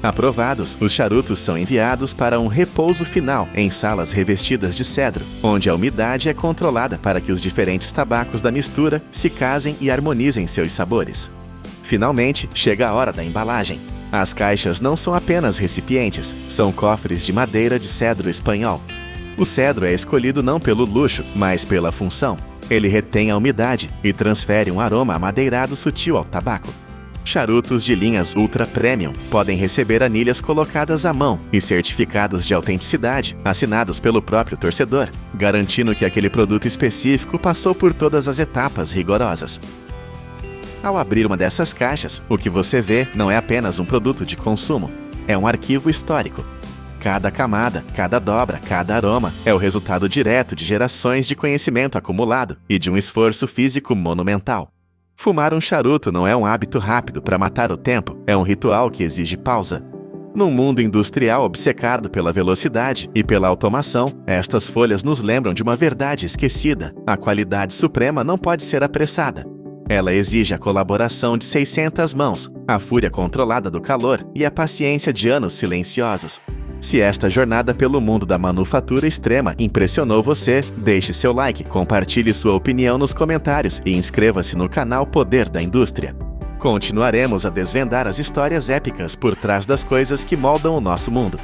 Aprovados, os charutos são enviados para um repouso final em salas revestidas de cedro, onde a umidade é controlada para que os diferentes tabacos da mistura se casem e harmonizem seus sabores. Finalmente, chega a hora da embalagem. As caixas não são apenas recipientes, são cofres de madeira de cedro espanhol. O cedro é escolhido não pelo luxo, mas pela função. Ele retém a umidade e transfere um aroma amadeirado sutil ao tabaco. Charutos de linhas Ultra Premium podem receber anilhas colocadas à mão e certificados de autenticidade assinados pelo próprio torcedor, garantindo que aquele produto específico passou por todas as etapas rigorosas. Ao abrir uma dessas caixas, o que você vê não é apenas um produto de consumo, é um arquivo histórico. Cada camada, cada dobra, cada aroma é o resultado direto de gerações de conhecimento acumulado e de um esforço físico monumental. Fumar um charuto não é um hábito rápido para matar o tempo, é um ritual que exige pausa. Num mundo industrial obcecado pela velocidade e pela automação, estas folhas nos lembram de uma verdade esquecida: a qualidade suprema não pode ser apressada. Ela exige a colaboração de 600 mãos, a fúria controlada do calor e a paciência de anos silenciosos. Se esta jornada pelo mundo da manufatura extrema impressionou você, deixe seu like, compartilhe sua opinião nos comentários e inscreva-se no canal Poder da Indústria. Continuaremos a desvendar as histórias épicas por trás das coisas que moldam o nosso mundo.